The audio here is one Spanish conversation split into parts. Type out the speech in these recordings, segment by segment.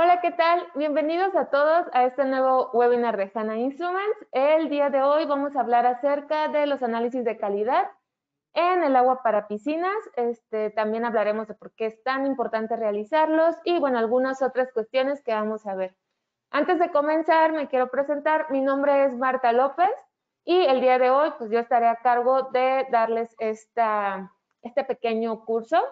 Hola, ¿qué tal? Bienvenidos a todos a este nuevo webinar de HANA Instruments. El día de hoy vamos a hablar acerca de los análisis de calidad en el agua para piscinas. También hablaremos de por qué es tan importante realizarlos y, bueno, algunas otras cuestiones que vamos a ver. Antes de comenzar, me quiero presentar. Mi nombre es Marta López y el día de hoy, pues yo estaré a cargo de darles este pequeño curso,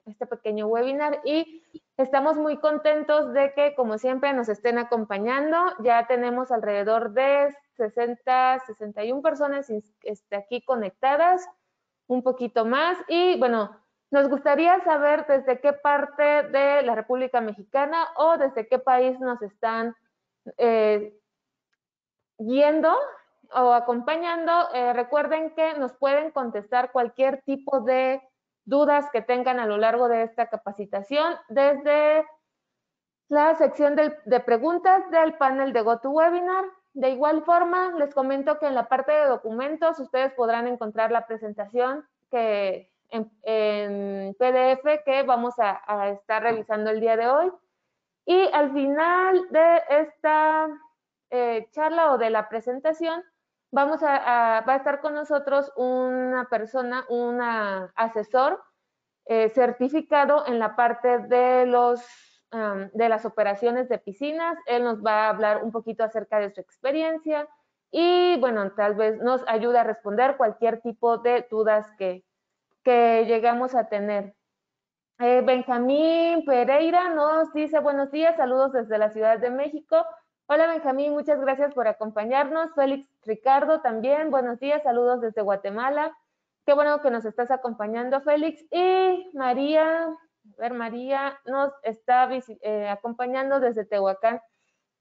este pequeño webinar, y estamos muy contentos de que, como siempre, nos estén acompañando. Ya tenemos alrededor de 61 personas aquí conectadas, un poquito más. Y bueno, nos gustaría saber desde qué parte de la República Mexicana o desde qué país nos están guiando o acompañando. Recuerden que nos pueden contestar cualquier tipo de dudas que tengan a lo largo de esta capacitación desde la sección de preguntas del panel de GoToWebinar. De igual forma, les comento que en la parte de documentos ustedes podrán encontrar la presentación que en PDF que vamos a estar revisando el día de hoy. Y al final de esta charla o de la presentación, va a estar con nosotros una persona, un asesor certificado en la parte de las operaciones de piscinas. Él nos va a hablar un poquito acerca de su experiencia y, bueno, tal vez nos ayude a responder cualquier tipo de dudas que llegamos a tener. Benjamín Pereira nos dice buenos días, saludos desde la Ciudad de México. Hola Benjamín, muchas gracias por acompañarnos. Félix Ricardo también, buenos días, saludos desde Guatemala. Qué bueno que nos estás acompañando, Félix. Y María nos está acompañando desde Tehuacán.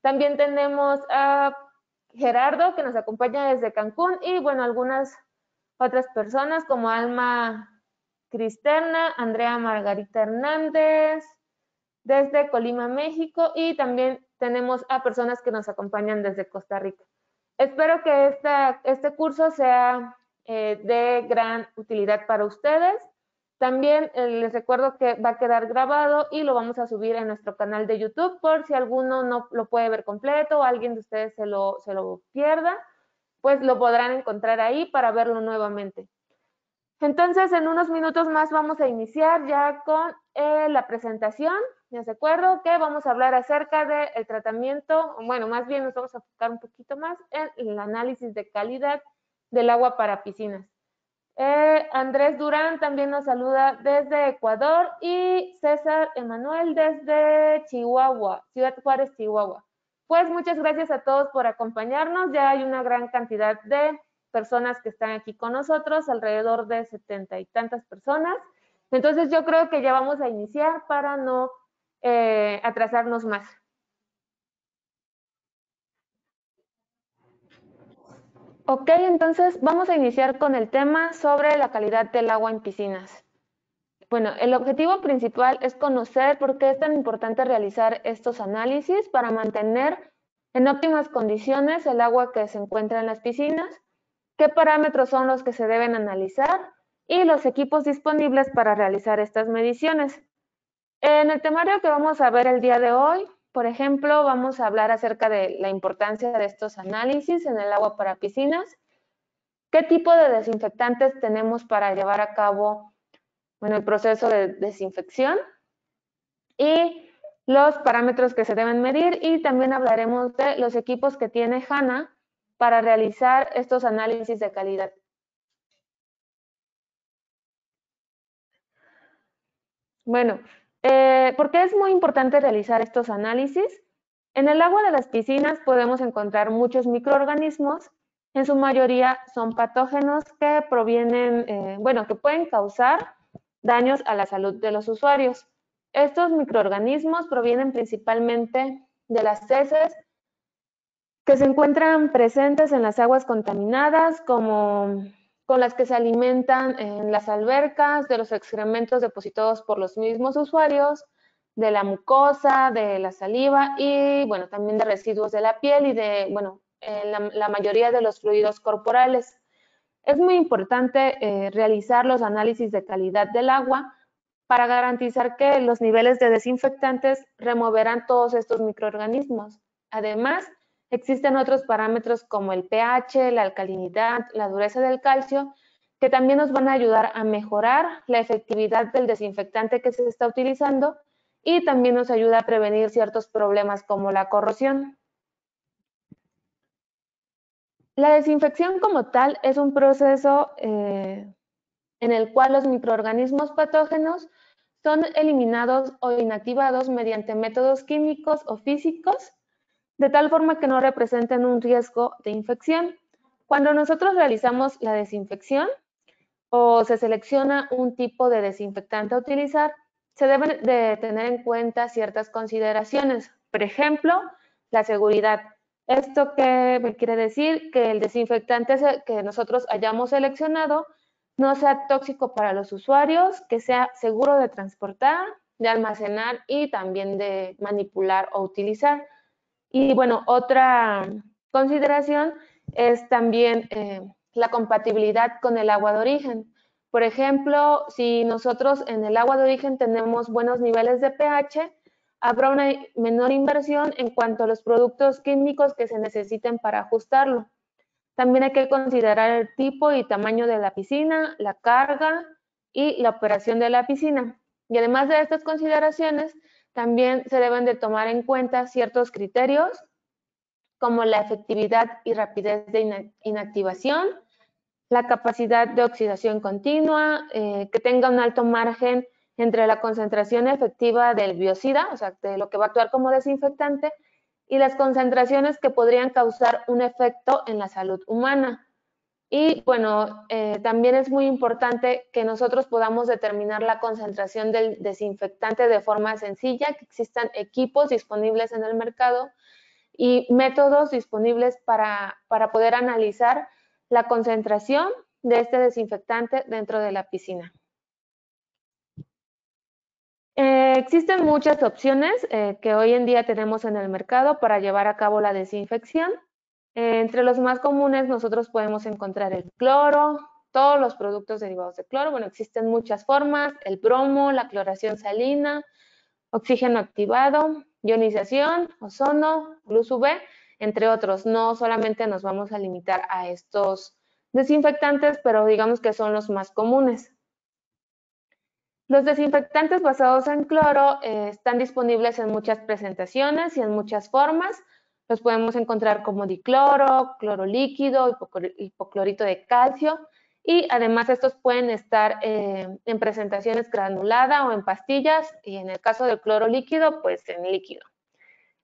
También tenemos a Gerardo, que nos acompaña desde Cancún, y, bueno, algunas otras personas como Alma Cristerna, Andrea Margarita Hernández, desde Colima, México, y también tenemos a personas que nos acompañan desde Costa Rica. Espero que este curso sea de gran utilidad para ustedes. También les recuerdo que va a quedar grabado y lo vamos a subir en nuestro canal de YouTube por si alguno no lo puede ver completo o alguien de ustedes se lo pierda, pues lo podrán encontrar ahí para verlo nuevamente. Entonces, en unos minutos más vamos a iniciar ya con la presentación. Les recuerdo que vamos a hablar acerca del tratamiento, bueno, más bien nos vamos a enfocar un poquito más en el análisis de calidad del agua para piscinas. Andrés Durán también nos saluda desde Ecuador y César Emanuel desde Chihuahua, Ciudad Juárez, Chihuahua. Pues muchas gracias a todos por acompañarnos. Ya hay una gran cantidad de personas que están aquí con nosotros, alrededor de 70 y tantas personas. Entonces yo creo que ya vamos a iniciar para no atrasarnos más. Ok, entonces vamos a iniciar con el tema sobre la calidad del agua en piscinas. Bueno, el objetivo principal es conocer por qué es tan importante realizar estos análisis para mantener en óptimas condiciones el agua que se encuentra en las piscinas, qué parámetros son los que se deben analizar y los equipos disponibles para realizar estas mediciones. En el temario que vamos a ver el día de hoy, por ejemplo, vamos a hablar acerca de la importancia de estos análisis en el agua para piscinas, qué tipo de desinfectantes tenemos para llevar a cabo, bueno, el proceso de desinfección y los parámetros que se deben medir, y también hablaremos de los equipos que tiene HANA para realizar estos análisis de calidad. Bueno, ¿por qué es muy importante realizar estos análisis? En el agua de las piscinas podemos encontrar muchos microorganismos, en su mayoría son patógenos que provienen, bueno, que pueden causar daños a la salud de los usuarios. Estos microorganismos provienen principalmente de las heces que se encuentran presentes en las aguas contaminadas, como con las que se alimentan en las albercas, de los excrementos depositados por los mismos usuarios, de la mucosa, de la saliva y, bueno, también de residuos de la piel y de, bueno, la mayoría de los fluidos corporales. Es muy importante realizar los análisis de calidad del agua para garantizar que los niveles de desinfectantes removerán todos estos microorganismos. Además, existen otros parámetros como el pH, la alcalinidad, la dureza del calcio, que también nos van a ayudar a mejorar la efectividad del desinfectante que se está utilizando y también nos ayuda a prevenir ciertos problemas como la corrosión. La desinfección como tal es un proceso en el cual los microorganismos patógenos son eliminados o inactivados mediante métodos químicos o físicos, de tal forma que no representen un riesgo de infección. Cuando nosotros realizamos la desinfección o se selecciona un tipo de desinfectante a utilizar, se deben de tener en cuenta ciertas consideraciones. Por ejemplo, la seguridad. ¿Esto qué quiere decir? Que el desinfectante que nosotros hayamos seleccionado no sea tóxico para los usuarios, que sea seguro de transportar, de almacenar y también de manipular o utilizar. Y bueno, otra consideración es también la compatibilidad con el agua de origen. Por ejemplo, si nosotros en el agua de origen tenemos buenos niveles de pH, habrá una menor inversión en cuanto a los productos químicos que se necesiten para ajustarlo. También hay que considerar el tipo y tamaño de la piscina, la carga y la operación de la piscina. Y además de estas consideraciones, también se deben de tomar en cuenta ciertos criterios como la efectividad y rapidez de inactivación, la capacidad de oxidación continua, que tenga un alto margen entre la concentración efectiva del biocida, o sea, de lo que va a actuar como desinfectante, y las concentraciones que podrían causar un efecto en la salud humana. Y bueno, también es muy importante que nosotros podamos determinar la concentración del desinfectante de forma sencilla, que existan equipos disponibles en el mercado y métodos disponibles para poder analizar la concentración de este desinfectante dentro de la piscina. Existen muchas opciones que hoy en día tenemos en el mercado para llevar a cabo la desinfección. Entre los más comunes nosotros podemos encontrar el cloro, todos los productos derivados de cloro. Bueno, existen muchas formas, el bromo, la cloración salina, oxígeno activado, ionización, ozono, luz UV, entre otros. No solamente nos vamos a limitar a estos desinfectantes, pero digamos que son los más comunes. Los desinfectantes basados en cloro están disponibles en muchas presentaciones y en muchas formas. Los podemos encontrar como dicloro, cloro líquido, hipoclorito de calcio, y además estos pueden estar en presentaciones granulada o en pastillas, y en el caso del cloro líquido, pues en líquido.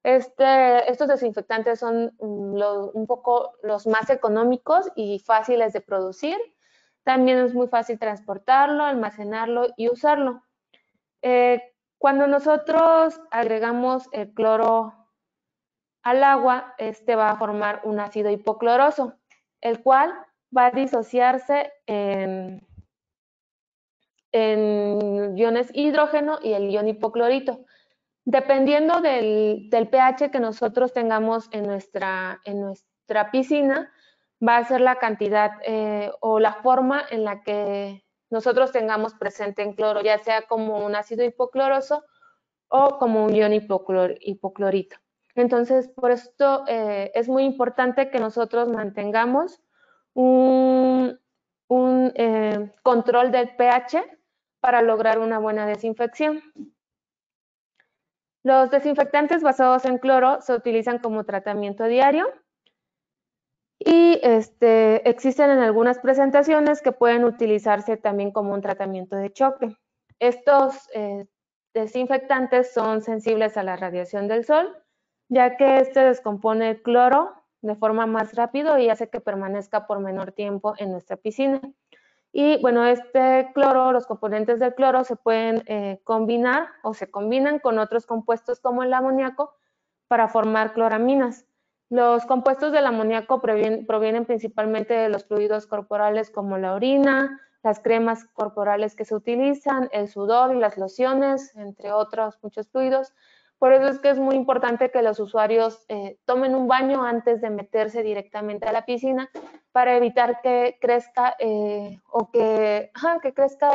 Estos desinfectantes son un poco los más económicos y fáciles de producir. También es muy fácil transportarlo, almacenarlo y usarlo. Cuando nosotros agregamos el cloro al agua, este va a formar un ácido hipocloroso, el cual va a disociarse en iones hidrógeno y el ion hipoclorito. Dependiendo del pH que nosotros tengamos en nuestra piscina, va a ser la cantidad o la forma en la que nosotros tengamos presente en cloro, ya sea como un ácido hipocloroso o como un ion hipoclorito. Entonces, por esto es muy importante que nosotros mantengamos un control del pH para lograr una buena desinfección. Los desinfectantes basados en cloro se utilizan como tratamiento diario y existen en algunas presentaciones que pueden utilizarse también como un tratamiento de choque. Estos desinfectantes son sensibles a la radiación del sol, ya que descompone el cloro de forma más rápido y hace que permanezca por menor tiempo en nuestra piscina. Y bueno, este cloro, los componentes del cloro se pueden combinar o se combinan con otros compuestos como el amoníaco para formar cloraminas. Los compuestos del amoníaco provienen principalmente de los fluidos corporales como la orina, las cremas corporales que se utilizan, el sudor y las lociones, entre otros muchos fluidos. Por eso es que es muy importante que los usuarios tomen un baño antes de meterse directamente a la piscina para evitar que crezca que crezca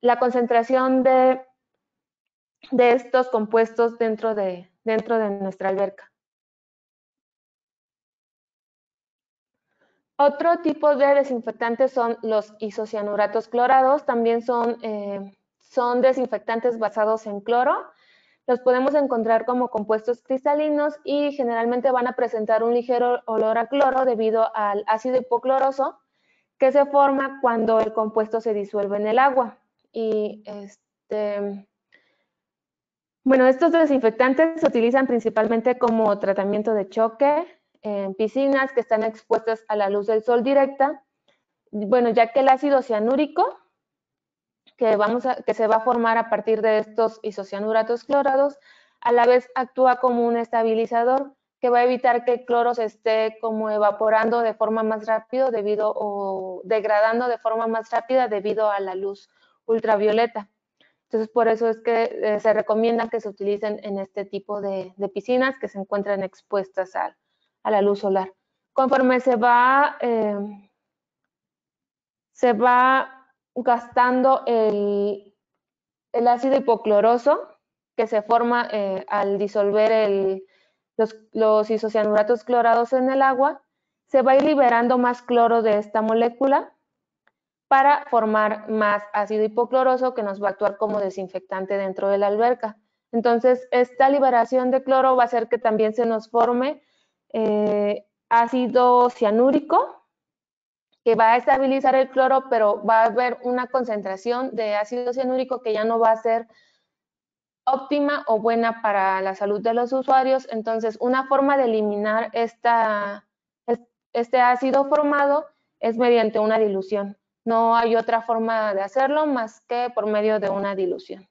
la concentración de estos compuestos dentro de nuestra alberca. Otro tipo de desinfectantes son los isocianuratos clorados, también son desinfectantes basados en cloro. Los podemos encontrar como compuestos cristalinos y generalmente van a presentar un ligero olor a cloro debido al ácido hipocloroso que se forma cuando el compuesto se disuelve en el agua. Y bueno, estos desinfectantes se utilizan principalmente como tratamiento de choque en piscinas que están expuestas a la luz del sol directa. Bueno, ya que el ácido cianúrico que se va a formar a partir de estos isocianuratos clorados, a la vez actúa como un estabilizador que va a evitar que el cloro se esté como evaporando de forma más rápida o degradando de forma más rápida debido a la luz ultravioleta. Entonces, por eso es que se recomienda que se utilicen en este tipo de piscinas que se encuentran expuestas a la luz solar. Conforme se va gastando el ácido hipocloroso que se forma al disolver los isocianuratos clorados en el agua, se va a ir liberando más cloro de esta molécula para formar más ácido hipocloroso que nos va a actuar como desinfectante dentro de la alberca. Entonces, esta liberación de cloro va a hacer que también se nos forme ácido cianúrico, que va a estabilizar el cloro, pero va a haber una concentración de ácido cianúrico que ya no va a ser óptima o buena para la salud de los usuarios. Entonces, una forma de eliminar este ácido formado es mediante una dilución. No hay otra forma de hacerlo más que por medio de una dilución.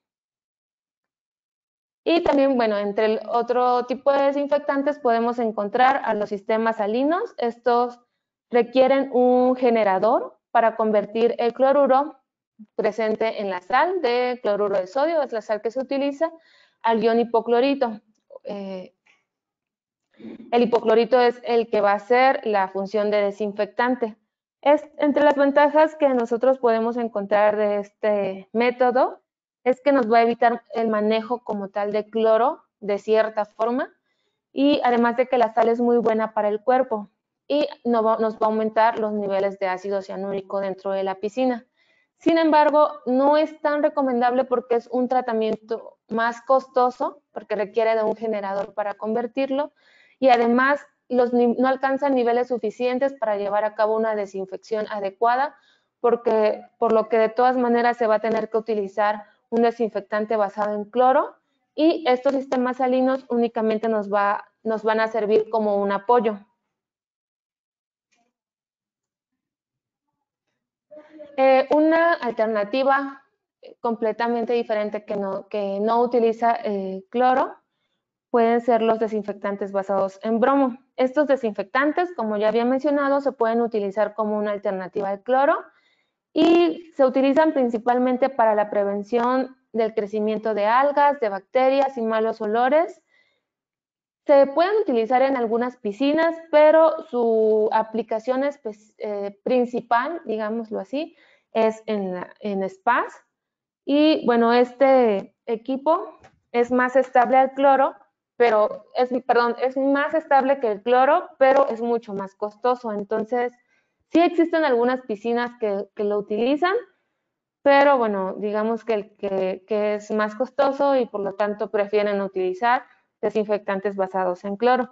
Y también, bueno, entre el otro tipo de desinfectantes podemos encontrar a los sistemas salinos. Estos requieren un generador para convertir el cloruro presente en la sal de cloruro de sodio, es la sal que se utiliza, al ion hipoclorito. El hipoclorito es el que va a hacer la función de desinfectante. Entre las ventajas que nosotros podemos encontrar de este método es que nos va a evitar el manejo como tal de cloro de cierta forma y además de que la sal es muy buena para el cuerpo y nos va a aumentar los niveles de ácido cianúrico dentro de la piscina. Sin embargo, no es tan recomendable porque es un tratamiento más costoso, porque requiere de un generador para convertirlo y además no alcanzan niveles suficientes para llevar a cabo una desinfección adecuada, por lo que de todas maneras se va a tener que utilizar un desinfectante basado en cloro y estos sistemas salinos únicamente nos van a servir como un apoyo. Una alternativa completamente diferente que no utiliza cloro pueden ser los desinfectantes basados en bromo. Estos desinfectantes, como ya había mencionado, se pueden utilizar como una alternativa al cloro y se utilizan principalmente para la prevención del crecimiento de algas, de bacterias y malos olores. Se pueden utilizar en algunas piscinas, pero su aplicación principal, digámoslo así, es en spas. Y bueno, este equipo es más estable al cloro, es más estable que el cloro, pero es mucho más costoso. Entonces, sí existen algunas piscinas que lo utilizan, pero bueno, digamos que es más costoso y por lo tanto prefieren utilizar desinfectantes basados en cloro.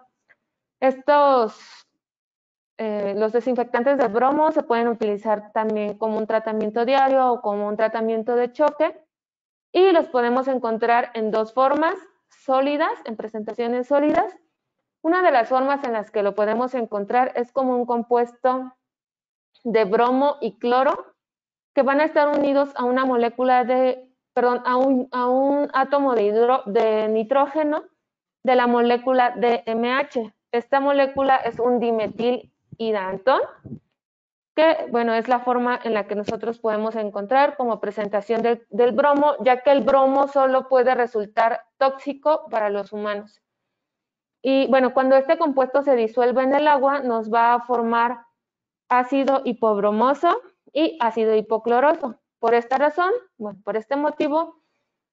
Los desinfectantes de bromo se pueden utilizar también como un tratamiento diario o como un tratamiento de choque y los podemos encontrar en dos formas, sólidas, en presentaciones sólidas. Una de las formas en las que lo podemos encontrar es como un compuesto de bromo y cloro que van a estar unidos a una molécula a un átomo de nitrógeno de la molécula de MH. Esta molécula es un dimetilhidantón, que bueno, es la forma en la que nosotros podemos encontrar como presentación del bromo, ya que el bromo solo puede resultar tóxico para los humanos. Y bueno, cuando este compuesto se disuelve en el agua, nos va a formar ácido hipobromoso y ácido hipocloroso. Por esta razón, bueno, por este motivo,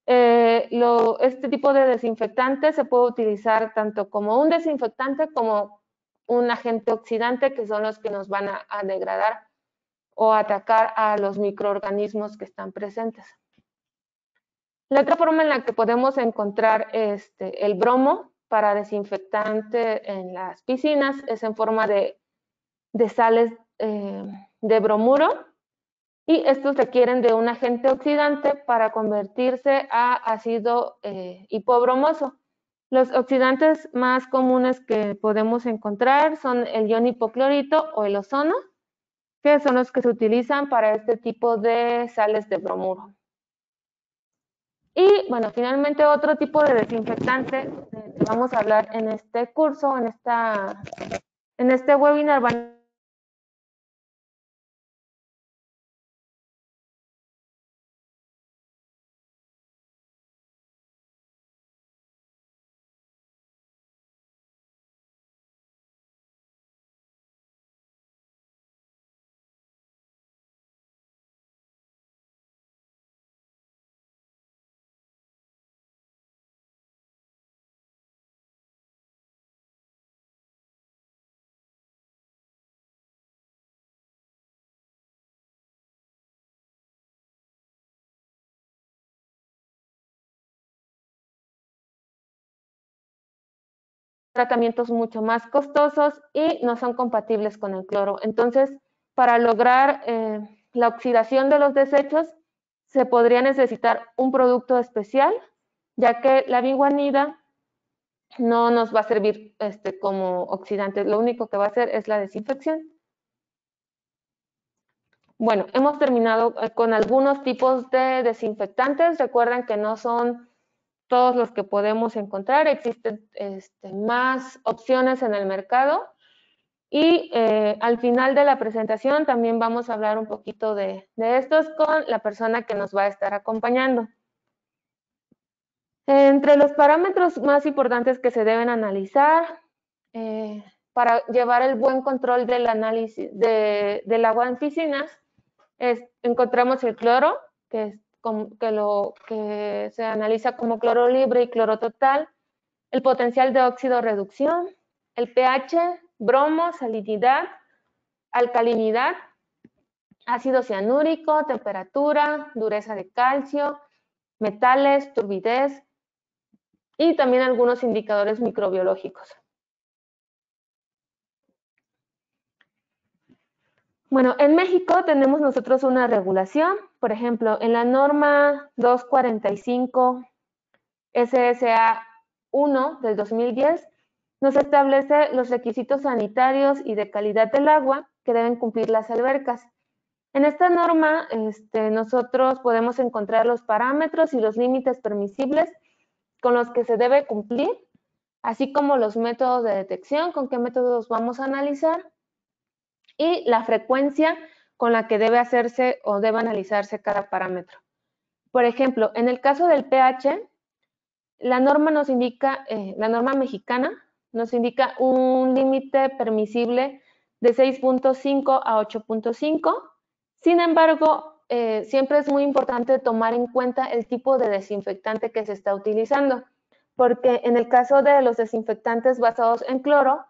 este tipo de desinfectante se puede utilizar tanto como un desinfectante como un agente oxidante, que son los que nos van a degradar o atacar a los microorganismos que están presentes. La otra forma en la que podemos encontrar el bromo para desinfectante en las piscinas es en forma de sales de bromuro, y estos requieren de un agente oxidante para convertirse a ácido hipobromoso. Los oxidantes más comunes que podemos encontrar son el ion hipoclorito o el ozono, que son los que se utilizan para este tipo de sales de bromuro. Y bueno, finalmente otro tipo de desinfectante que vamos a hablar en este curso, en este webinar, van tratamientos mucho más costosos y no son compatibles con el cloro. Entonces, para lograr la oxidación de los desechos, se podría necesitar un producto especial, ya que la biguanida no nos va a servir como oxidante. Lo único que va a hacer es la desinfección. Bueno, hemos terminado con algunos tipos de desinfectantes. Recuerden que no son todos los que podemos encontrar. Existen más opciones en el mercado. Y al final de la presentación también vamos a hablar un poquito de estos con la persona que nos va a estar acompañando. Entre los parámetros más importantes que se deben analizar para llevar el buen control del análisis del agua en piscinas, encontramos el cloro, que se analiza como cloro libre y cloro total, el potencial de óxido reducción, el pH, bromo, salinidad, alcalinidad, ácido cianúrico, temperatura, dureza de calcio, metales, turbidez y también algunos indicadores microbiológicos. Bueno, en México tenemos nosotros una regulación, por ejemplo, en la norma 245 SSA 1 del 2010 nos establece los requisitos sanitarios y de calidad del agua que deben cumplir las albercas. En esta norma nosotros podemos encontrar los parámetros y los límites permisibles con los que se debe cumplir, así como los métodos de detección, con qué métodos vamos a analizar, y la frecuencia con la que debe hacerse o debe analizarse cada parámetro. Por ejemplo, en el caso del pH, la norma nos indica, la norma mexicana nos indica un límite permisible de 6.5 a 8.5. Sin embargo, siempre es muy importante tomar en cuenta el tipo de desinfectante que se está utilizando, porque en el caso de los desinfectantes basados en cloro,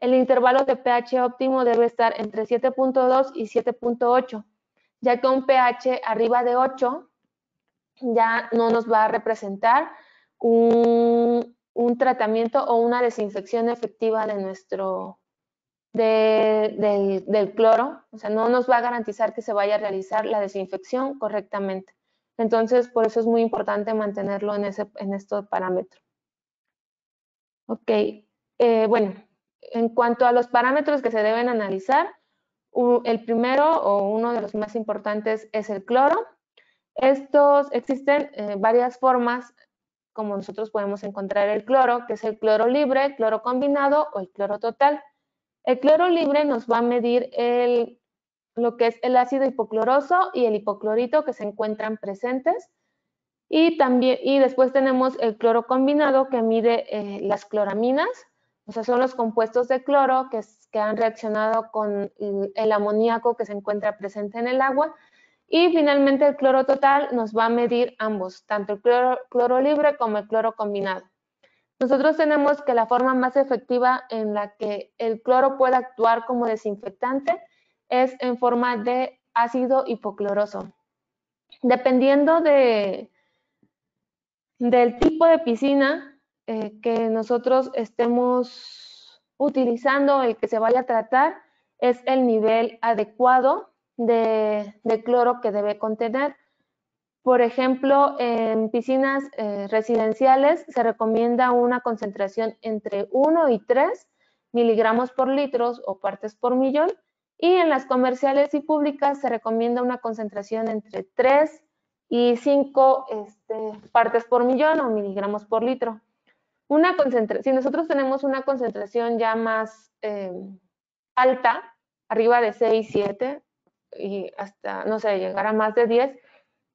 el intervalo de pH óptimo debe estar entre 7.2 y 7.8, ya que un pH arriba de 8 ya no nos va a representar un tratamiento o una desinfección efectiva de del cloro. O sea, no nos va a garantizar que se vaya a realizar la desinfección correctamente. Entonces, por eso es muy importante mantenerlo en este parámetro. Ok, bueno, en cuanto a los parámetros que se deben analizar, el primero o uno de los más importantes es el cloro. Existen varias formas como nosotros podemos encontrar el cloro, que es el cloro libre, cloro combinado o el cloro total. El cloro libre nos va a medir lo que es el ácido hipocloroso y el hipoclorito que se encuentran presentes. Y después tenemos el cloro combinado que mide las cloraminas, o sea, son los compuestos de cloro que han reaccionado con el amoníaco que se encuentra presente en el agua Y finalmente el cloro total nos va a medir ambos, tanto el cloro libre como el cloro combinado. Nosotros tenemos que la forma más efectiva en la que el cloro puede actuar como desinfectante es en forma de ácido hipocloroso. Dependiendo del tipo de piscina que nosotros estemos utilizando, el que se vaya a tratar, es el nivel adecuado de cloro que debe contener. Por ejemplo, en piscinas residenciales se recomienda una concentración entre 1 y 3 miligramos por litro o partes por millón, y en las comerciales y públicas se recomienda una concentración entre 3 y 5 partes por millón o miligramos por litro. Si nosotros tenemos una concentración ya más alta, arriba de 6, 7 y hasta, no sé, llegar a más de 10,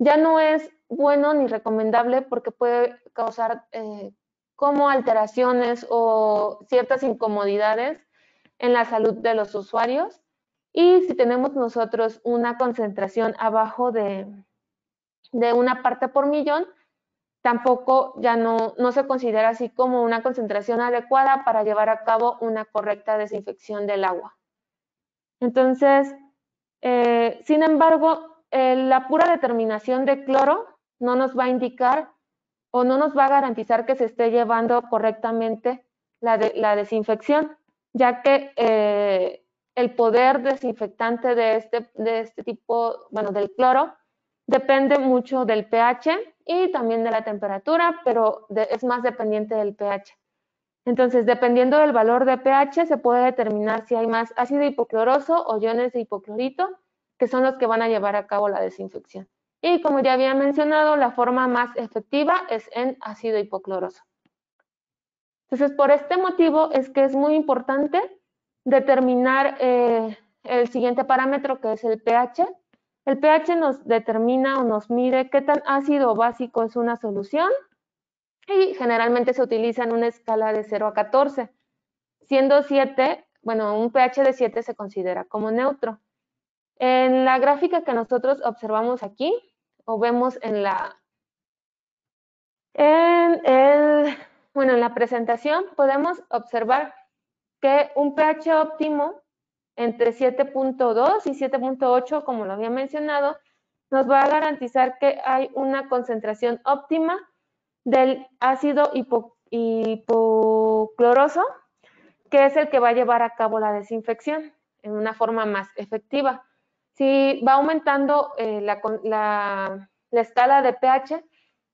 ya no es bueno ni recomendable porque puede causar como alteraciones o ciertas incomodidades en la salud de los usuarios. Y si tenemos nosotros una concentración abajo de una parte por millón, tampoco ya no se considera así como una concentración adecuada para llevar a cabo una correcta desinfección del agua. Entonces, sin embargo, la pura determinación de cloro no nos va a indicar o no nos va a garantizar que se esté llevando correctamente la desinfección, ya que el poder desinfectante de este tipo, bueno, del cloro, depende mucho del pH y también de la temperatura, pero es más dependiente del pH. Entonces, dependiendo del valor de pH, se puede determinar si hay más ácido hipocloroso o iones de hipoclorito, que son los que van a llevar a cabo la desinfección. Y como ya había mencionado, la forma más efectiva es en ácido hipocloroso. Entonces, por este motivo es que es muy importante determinar el siguiente parámetro, que es el pH. El pH nos determina o nos mide qué tan ácido o básico es una solución, y generalmente se utiliza en una escala de 0 a 14, siendo 7, bueno, un pH de 7 se considera como neutro. En la gráfica que nosotros observamos aquí, o vemos en la presentación, podemos observar que un pH óptimo entre 7.2 y 7.8, como lo había mencionado, nos va a garantizar que hay una concentración óptima del ácido hipocloroso, que es el que va a llevar a cabo la desinfección en una forma más efectiva. Si va aumentando la escala de pH,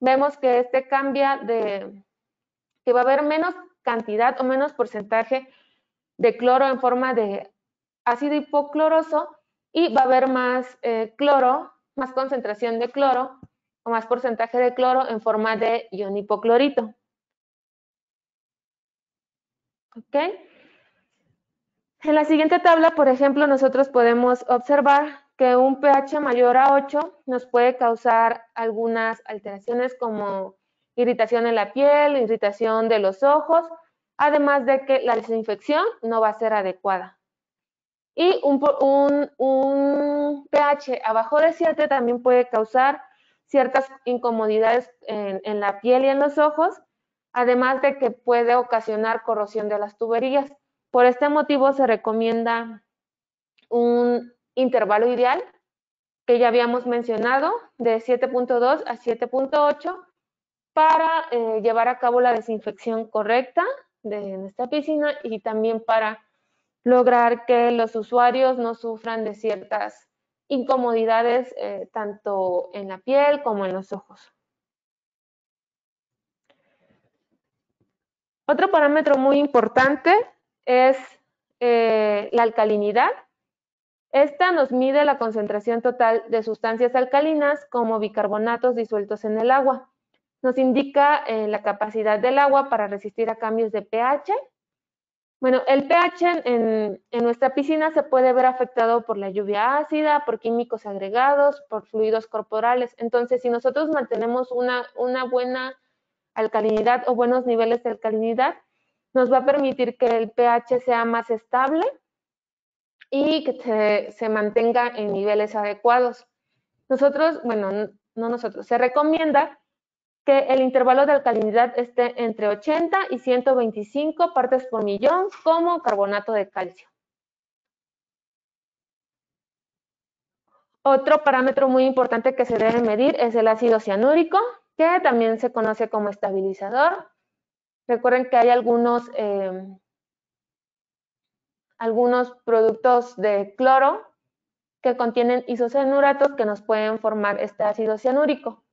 vemos que este cambia que va a haber menos cantidad o menos porcentaje de cloro en forma de ácido hipocloroso, y va a haber más cloro, más concentración de cloro o más porcentaje de cloro en forma de ion hipoclorito. ¿Ok? En la siguiente tabla, por ejemplo, nosotros podemos observar que un pH mayor a 8 nos puede causar algunas alteraciones como irritación en la piel, irritación de los ojos, además de que la desinfección no va a ser adecuada. Y un pH abajo de 7 también puede causar ciertas incomodidades en la piel y en los ojos, además de que puede ocasionar corrosión de las tuberías. Por este motivo se recomienda un intervalo ideal que ya habíamos mencionado de 7.2 a 7.8 para llevar a cabo la desinfección correcta de nuestra piscina, y también para lograr que los usuarios no sufran de ciertas incomodidades tanto en la piel como en los ojos. Otro parámetro muy importante es la alcalinidad. Esta nos mide la concentración total de sustancias alcalinas como bicarbonatos disueltos en el agua. Nos indica la capacidad del agua para resistir a cambios de pH. Bueno, el pH en nuestra piscina se puede ver afectado por la lluvia ácida, por químicos agregados, por fluidos corporales. Entonces, si nosotros mantenemos una buena alcalinidad o buenos niveles de alcalinidad, nos va a permitir que el pH sea más estable y que se mantenga en niveles adecuados. Nosotros, bueno, no nosotros, se recomienda que el intervalo de alcalinidad esté entre 80 y 125 partes por millón como carbonato de calcio. Otro parámetro muy importante que se debe medir es el ácido cianúrico, que también se conoce como estabilizador. Recuerden que hay algunos productos de cloro que contienen isocianuratos que nos pueden formar este ácido cianúrico.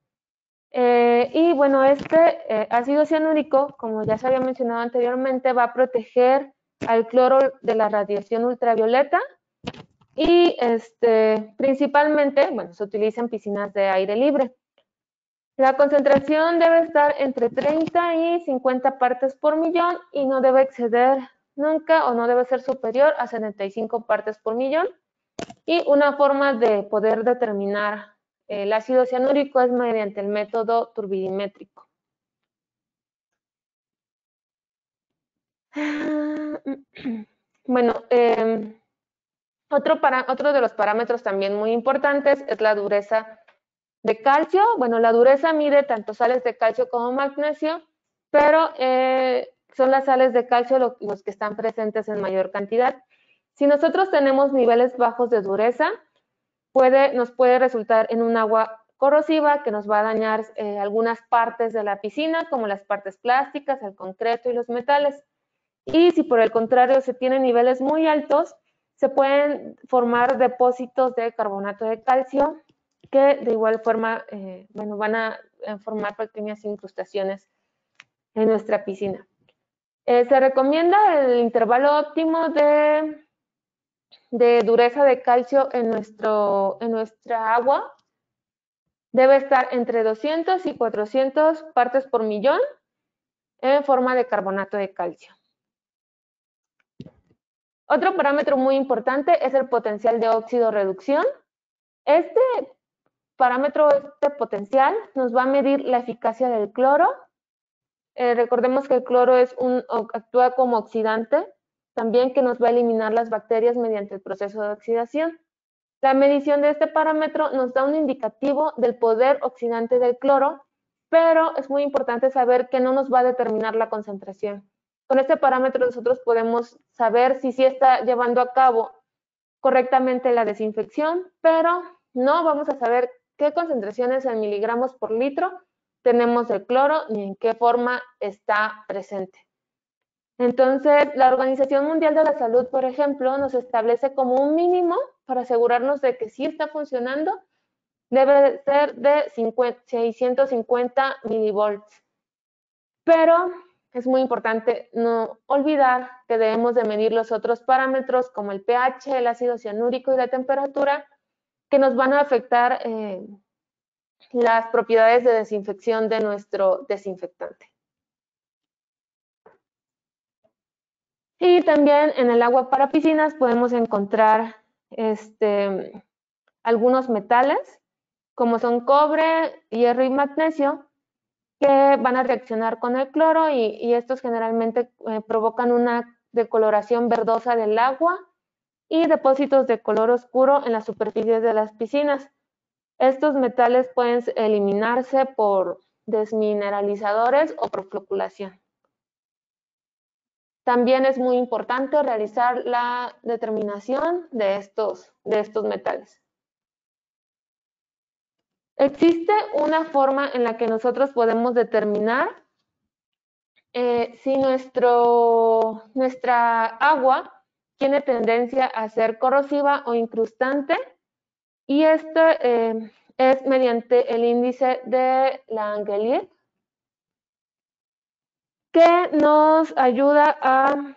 Y bueno, este ácido cianúrico, como ya se había mencionado anteriormente, va a proteger al cloro de la radiación ultravioleta y principalmente, bueno, se utiliza en piscinas de aire libre. La concentración debe estar entre 30 y 50 partes por millón y no debe exceder nunca o no debe ser superior a 75 partes por millón. Y una forma de poder determinar el ácido cianúrico es mediante el método turbidimétrico. Bueno, otro de los parámetros también muy importantes es la dureza de calcio. Bueno, la dureza mide tanto sales de calcio como magnesio, pero son las sales de calcio los que están presentes en mayor cantidad. Si nosotros tenemos niveles bajos de dureza, nos puede resultar en un agua corrosiva que nos va a dañar algunas partes de la piscina, como las partes plásticas, el concreto y los metales. Y si por el contrario se tienen niveles muy altos, se pueden formar depósitos de carbonato de calcio que de igual forma van a formar pequeñas incrustaciones en nuestra piscina. Se recomienda el intervalo óptimo de dureza de calcio en nuestra agua. Debe estar entre 200 y 400 partes por millón en forma de carbonato de calcio. Otro parámetro muy importante es el potencial de óxido-reducción. Este parámetro, este potencial, nos va a medir la eficacia del cloro. Recordemos que el cloro actúa como oxidante, también que nos va a eliminar las bacterias mediante el proceso de oxidación. La medición de este parámetro nos da un indicativo del poder oxidante del cloro, pero es muy importante saber que no nos va a determinar la concentración. Con este parámetro nosotros podemos saber si sí está llevando a cabo correctamente la desinfección, pero no vamos a saber qué concentraciones en miligramos por litro tenemos del cloro ni en qué forma está presente. Entonces, la Organización Mundial de la Salud, por ejemplo, nos establece como un mínimo para asegurarnos de que sí está funcionando, debe ser de 650 milivolts. Pero es muy importante no olvidar que debemos de medir los otros parámetros como el pH, el ácido cianúrico y la temperatura, que nos van a afectar las propiedades de desinfección de nuestro desinfectante. Y también en el agua para piscinas podemos encontrar algunos metales, como son cobre, hierro y magnesio, que van a reaccionar con el cloro y estos generalmente provocan una decoloración verdosa del agua y depósitos de color oscuro en las superficies de las piscinas. Estos metales pueden eliminarse por desmineralizadores o por floculación. También es muy importante realizar la determinación de estos metales. Existe una forma en la que nosotros podemos determinar si nuestra agua tiene tendencia a ser corrosiva o incrustante, y esto es mediante el índice de Langelier, que nos ayuda a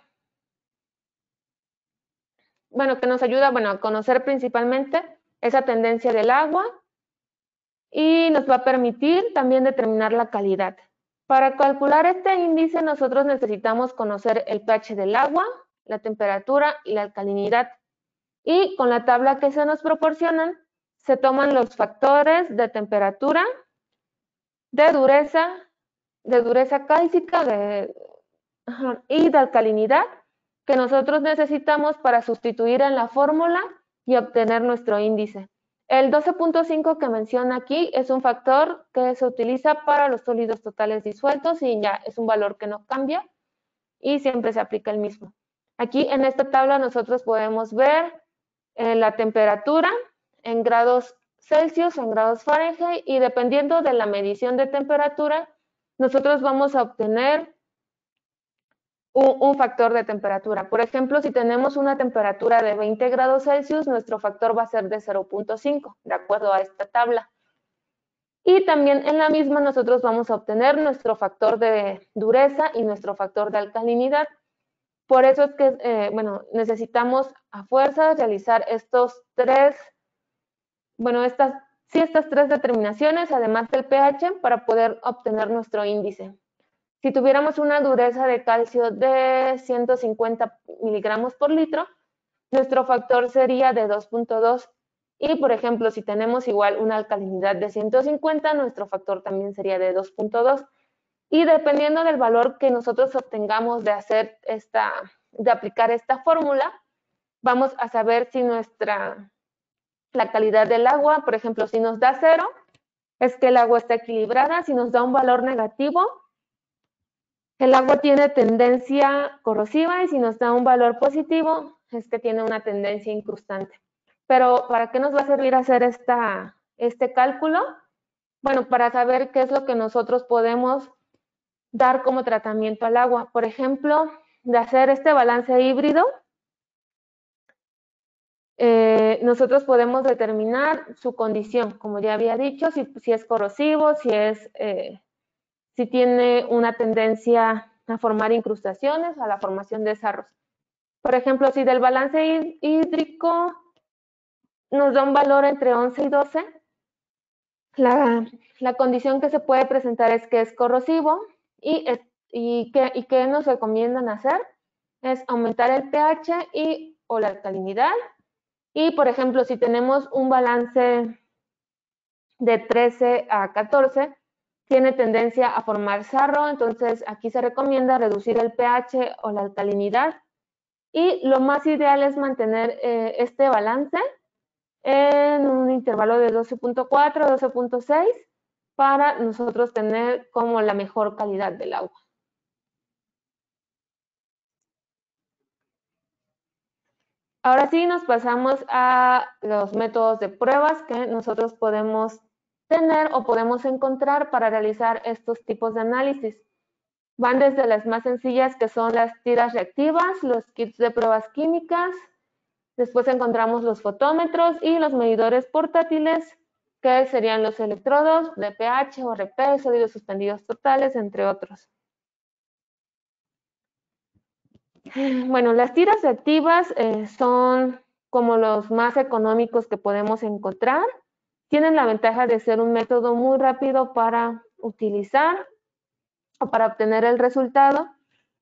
conocer principalmente esa tendencia del agua y nos va a permitir también determinar la calidad. Para calcular este índice nosotros necesitamos conocer el pH del agua, la temperatura y la alcalinidad. Y con la tabla que se nos proporcionan se toman los factores de temperatura, de dureza cálcica y de alcalinidad que nosotros necesitamos para sustituir en la fórmula y obtener nuestro índice. El 12.5 que menciona aquí es un factor que se utiliza para los sólidos totales disueltos y ya es un valor que no cambia y siempre se aplica el mismo. Aquí en esta tabla nosotros podemos ver la temperatura en grados Celsius, en grados Fahrenheit, y dependiendo de la medición de temperatura, nosotros vamos a obtener un factor de temperatura. Por ejemplo, si tenemos una temperatura de 20 grados Celsius, nuestro factor va a ser de 0.5, de acuerdo a esta tabla. Y también en la misma nosotros vamos a obtener nuestro factor de dureza y nuestro factor de alcalinidad. Por eso es que, bueno, necesitamos a fuerza realizar estos tres, bueno, estas tres determinaciones, además del pH, para poder obtener nuestro índice. Si tuviéramos una dureza de calcio de 150 miligramos por litro, nuestro factor sería de 2.2. Y, por ejemplo, si tenemos igual una alcalinidad de 150, nuestro factor también sería de 2.2. Y dependiendo del valor que nosotros obtengamos de aplicar esta fórmula, vamos a saber si la calidad del agua, por ejemplo, si nos da 0, es que el agua está equilibrada. Si nos da un valor negativo, el agua tiene tendencia corrosiva, y si nos da un valor positivo, es que tiene una tendencia incrustante. Pero, ¿para qué nos va a servir hacer este cálculo? Bueno, para saber qué es lo que nosotros podemos dar como tratamiento al agua. Por ejemplo, de hacer este balance híbrido, nosotros podemos determinar su condición, como ya había dicho, si es corrosivo, si tiene una tendencia a formar incrustaciones, a la formación de sarros. Por ejemplo, si del balance hídrico nos da un valor entre 11 y 12, la condición que se puede presentar es que es corrosivo y ¿qué nos recomiendan hacer? Es aumentar el pH o la alcalinidad. Y, por ejemplo, si tenemos un balance de 13 a 14, tiene tendencia a formar sarro, entonces aquí se recomienda reducir el pH o la alcalinidad. Y lo más ideal es mantener este balance en un intervalo de 12.4 a 12.6 para nosotros tener como la mejor calidad del agua. Ahora sí nos pasamos a los métodos de pruebas que nosotros podemos tener o podemos encontrar para realizar estos tipos de análisis. Van desde las más sencillas, que son las tiras reactivas, los kits de pruebas químicas. Después encontramos los fotómetros y los medidores portátiles, que serían los electrodos de pH, ORP, sólidos suspendidos totales, entre otros. Bueno, las tiras reactivas son como los más económicos que podemos encontrar. Tienen la ventaja de ser un método muy rápido para utilizar o para obtener el resultado,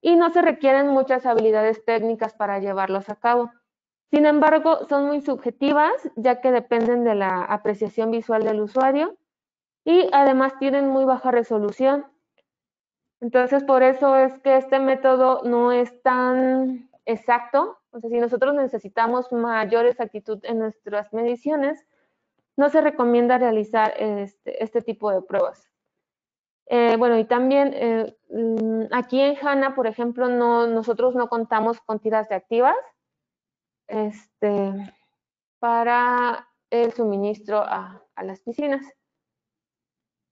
y no se requieren muchas habilidades técnicas para llevarlos a cabo. Sin embargo, son muy subjetivas, ya que dependen de la apreciación visual del usuario, y además tienen muy baja resolución. Entonces, por eso es que este método no es tan exacto. O sea, si nosotros necesitamos mayor exactitud en nuestras mediciones, no se recomienda realizar este tipo de pruebas. Bueno, y también aquí en HANA, por ejemplo, nosotros no contamos con tiras reactivas para el suministro a las piscinas.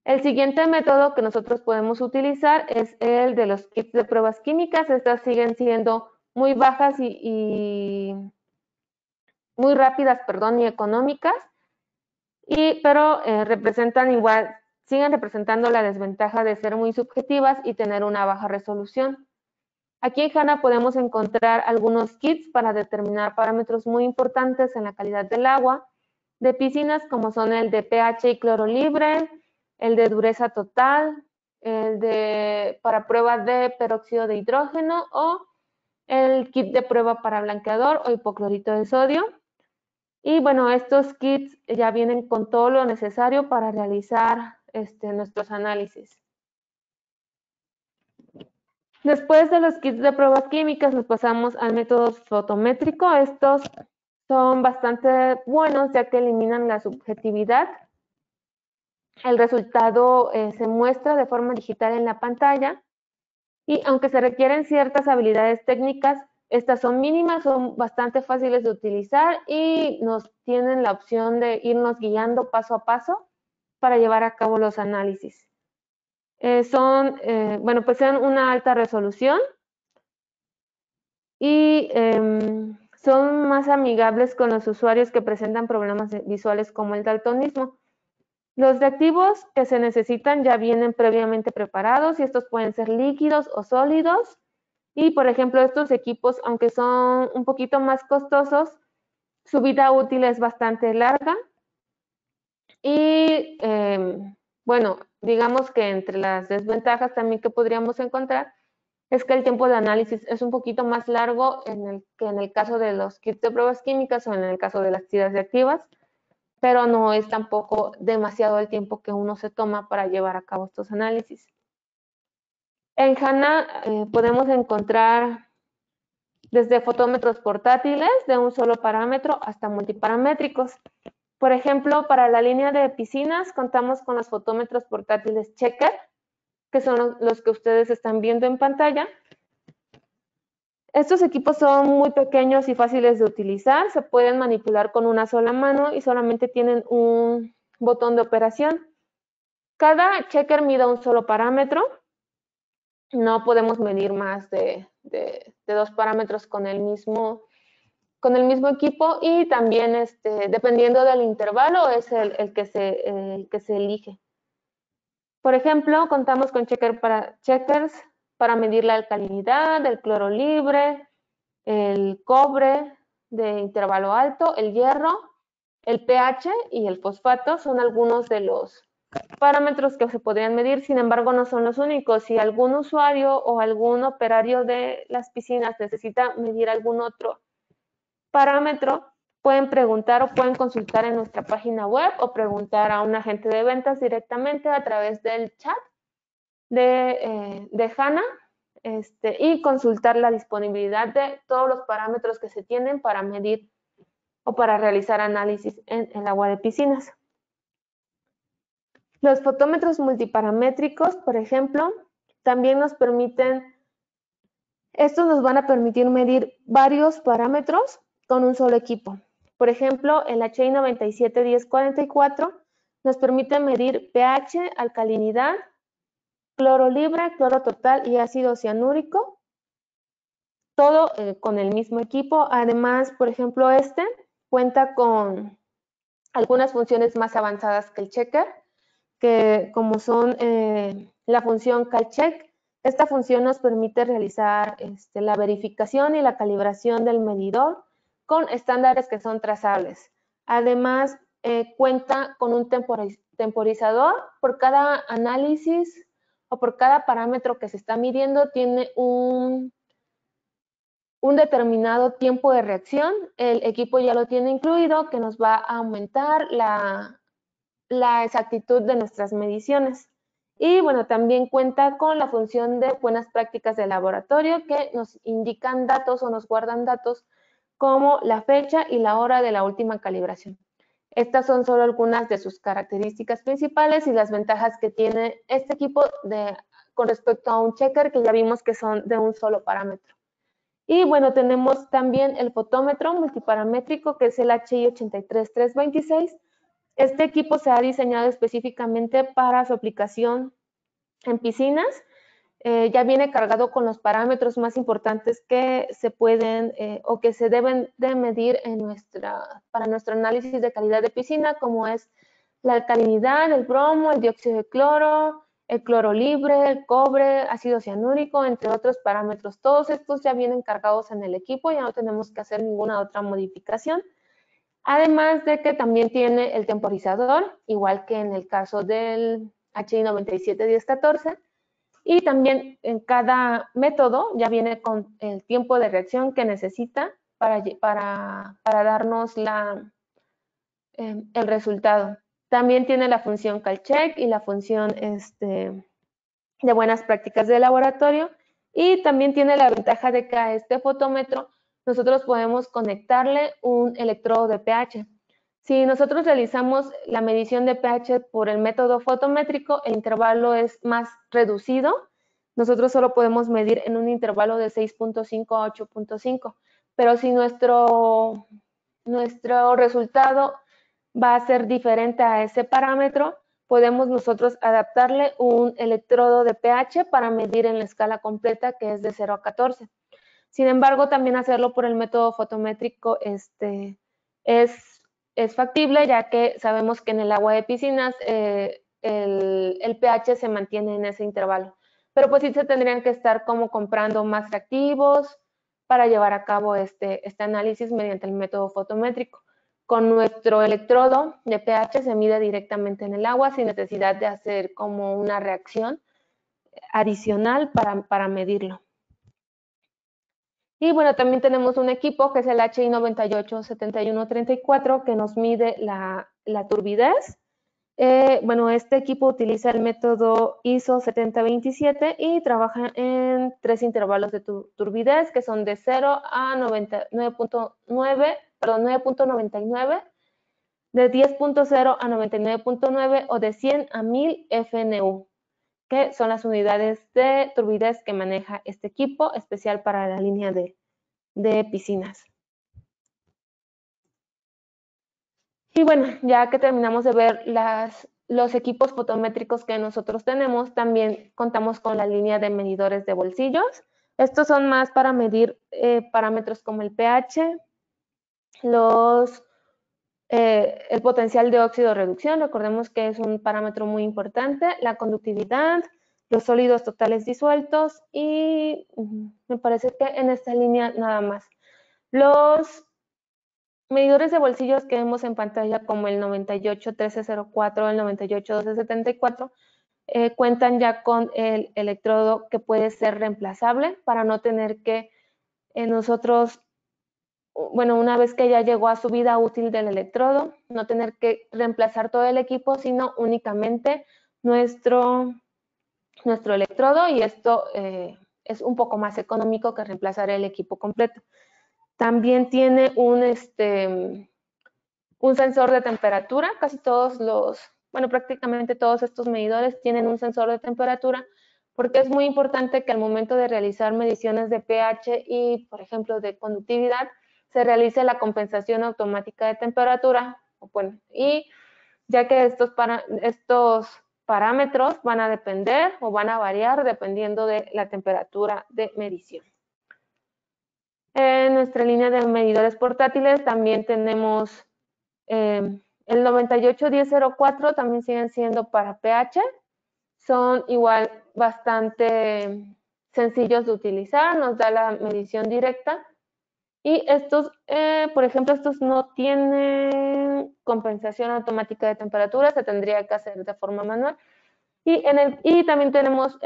El siguiente método que nosotros podemos utilizar es el de los kits de pruebas químicas. Estas siguen siendo muy bajas y muy rápidas, perdón, y económicas, pero siguen representando la desventaja de ser muy subjetivas y tener una baja resolución. Aquí en HANA podemos encontrar algunos kits para determinar parámetros muy importantes en la calidad del agua de piscinas, como son el de pH y cloro libre, el de dureza total, para prueba de peróxido de hidrógeno, o el kit de prueba para blanqueador o hipoclorito de sodio. Y bueno, estos kits ya vienen con todo lo necesario para realizar nuestros análisis. Después de los kits de pruebas químicas nos pasamos al método fotométrico. Estos son bastante buenos ya que eliminan la subjetividad. El resultado se muestra de forma digital en la pantalla y aunque se requieren ciertas habilidades técnicas, estas son mínimas, son bastante fáciles de utilizar y nos tienen la opción de irnos guiando paso a paso para llevar a cabo los análisis. Bueno, pues son una alta resolución y son más amigables con los usuarios que presentan problemas visuales como el daltonismo. Los reactivos que se necesitan ya vienen previamente preparados y estos pueden ser líquidos o sólidos. Y, por ejemplo, estos equipos, aunque son un poquito más costosos, su vida útil es bastante larga. Y, bueno, digamos que entre las desventajas también que podríamos encontrar es que el tiempo de análisis es un poquito más largo que en el caso de los kits de pruebas químicas o en el caso de las tiras reactivas, pero no es tampoco demasiado el tiempo que uno se toma para llevar a cabo estos análisis. En HANA podemos encontrar desde fotómetros portátiles de un solo parámetro hasta multiparamétricos. Por ejemplo, para la línea de piscinas contamos con los fotómetros portátiles Checker, que son los que ustedes están viendo en pantalla. Estos equipos son muy pequeños y fáciles de utilizar, se pueden manipular con una sola mano y solamente tienen un botón de operación. Cada checker mide un solo parámetro, no podemos medir más de 2 parámetros con el mismo equipo y también dependiendo del intervalo es el que se elige. Por ejemplo, contamos con checkers para medir la alcalinidad, el cloro libre, el cobre de intervalo alto, el hierro, el pH y el fosfato son algunos de los parámetros que se podrían medir, sin embargo no son los únicos. Si algún usuario o algún operario de las piscinas necesita medir algún otro parámetro, pueden preguntar o pueden consultar en nuestra página web o preguntar a un agente de ventas directamente a través del chat de HANA y consultar la disponibilidad de todos los parámetros que se tienen para medir o para realizar análisis en el agua de piscinas. Los fotómetros multiparamétricos, por ejemplo, también nos permiten, estos nos van a permitir medir varios parámetros con un solo equipo. Por ejemplo, el HI 971044 nos permite medir pH, alcalinidad, cloro libre, cloro total y ácido cianúrico, todo con el mismo equipo. Además, por ejemplo, cuenta con algunas funciones más avanzadas que el checker, que como son la función CalCheck. Esta función nos permite realizar la verificación y la calibración del medidor con estándares que son trazables. Además, cuenta con un temporizador por cada análisis o por cada parámetro que se está midiendo, tiene un determinado tiempo de reacción. El equipo ya lo tiene incluido, que nos va a aumentar la exactitud de nuestras mediciones. Y bueno, también cuenta con la función de buenas prácticas de laboratorio que nos indican datos o nos guardan datos como la fecha y la hora de la última calibración. Estas son solo algunas de sus características principales y las ventajas que tiene este equipo con respecto a un checker que ya vimos que son de un solo parámetro. Y bueno, tenemos también el fotómetro multiparamétrico que es el HI 83326. Este equipo se ha diseñado específicamente para su aplicación en piscinas. Ya viene cargado con los parámetros más importantes que se pueden o que se deben de medir para nuestro análisis de calidad de piscina, como es la alcalinidad, el bromo, el dióxido de cloro, el cloro libre, el cobre, ácido cianúrico, entre otros parámetros. Todos estos ya vienen cargados en el equipo, ya no tenemos que hacer ninguna otra modificación. Además de que también tiene el temporizador, igual que en el caso del HI 971014, y también en cada método ya viene con el tiempo de reacción que necesita para darnos el resultado. También tiene la función CalCheck y la función de buenas prácticas de laboratorio, y también tiene la ventaja de que a este fotómetro nosotros podemos conectarle un electrodo de pH. Si nosotros realizamos la medición de pH por el método fotométrico, el intervalo es más reducido. Nosotros solo podemos medir en un intervalo de 6.5 a 8.5. Pero si nuestro resultado va a ser diferente a ese parámetro, podemos nosotros adaptarle un electrodo de pH para medir en la escala completa, que es de 0 a 14. Sin embargo, también hacerlo por el método fotométrico es factible, ya que sabemos que en el agua de piscinas el pH se mantiene en ese intervalo. Pero pues sí se tendrían que estar como comprando más reactivos para llevar a cabo este análisis mediante el método fotométrico. Con nuestro electrodo de pH se mide directamente en el agua sin necesidad de hacer como una reacción adicional para medirlo. Y bueno, también tenemos un equipo que es el HI 987134 que nos mide la turbidez. Bueno, este equipo utiliza el método ISO 7027 y trabaja en 3 intervalos de turbidez que son de 0 a 9.99, de 10.0 a 99.9 o de 100 a 1000 FNU, que son las unidades de turbidez que maneja este equipo especial para la línea de piscinas. Y bueno, ya que terminamos de ver los equipos fotométricos que nosotros tenemos, también contamos con la línea de medidores de bolsillos. Estos son más para medir parámetros como el pH, el potencial de óxido reducción, recordemos que es un parámetro muy importante, la conductividad, los sólidos totales disueltos y me parece que en esta línea nada más. Los medidores de bolsillos que vemos en pantalla como el 981304, el 981274, cuentan ya con el electrodo que puede ser reemplazable para no tener que nosotros, bueno, una vez que ya llegó a su vida útil del electrodo, no tener que reemplazar todo el equipo, sino únicamente nuestro electrodo, y esto es un poco más económico que reemplazar el equipo completo. También tiene un sensor de temperatura. Casi todos prácticamente todos estos medidores tienen un sensor de temperatura, porque es muy importante que al momento de realizar mediciones de pH y, por ejemplo, de conductividad, se realice la compensación automática de temperatura, y ya que estos parámetros van a depender o van a variar dependiendo de la temperatura de medición. En nuestra línea de medidores portátiles también tenemos el 981004, también siguen siendo para pH. Son igual bastante sencillos de utilizar, nos da la medición directa. Y estos, por ejemplo, estos no tienen compensación automática de temperatura, se tendría que hacer de forma manual. Y también tenemos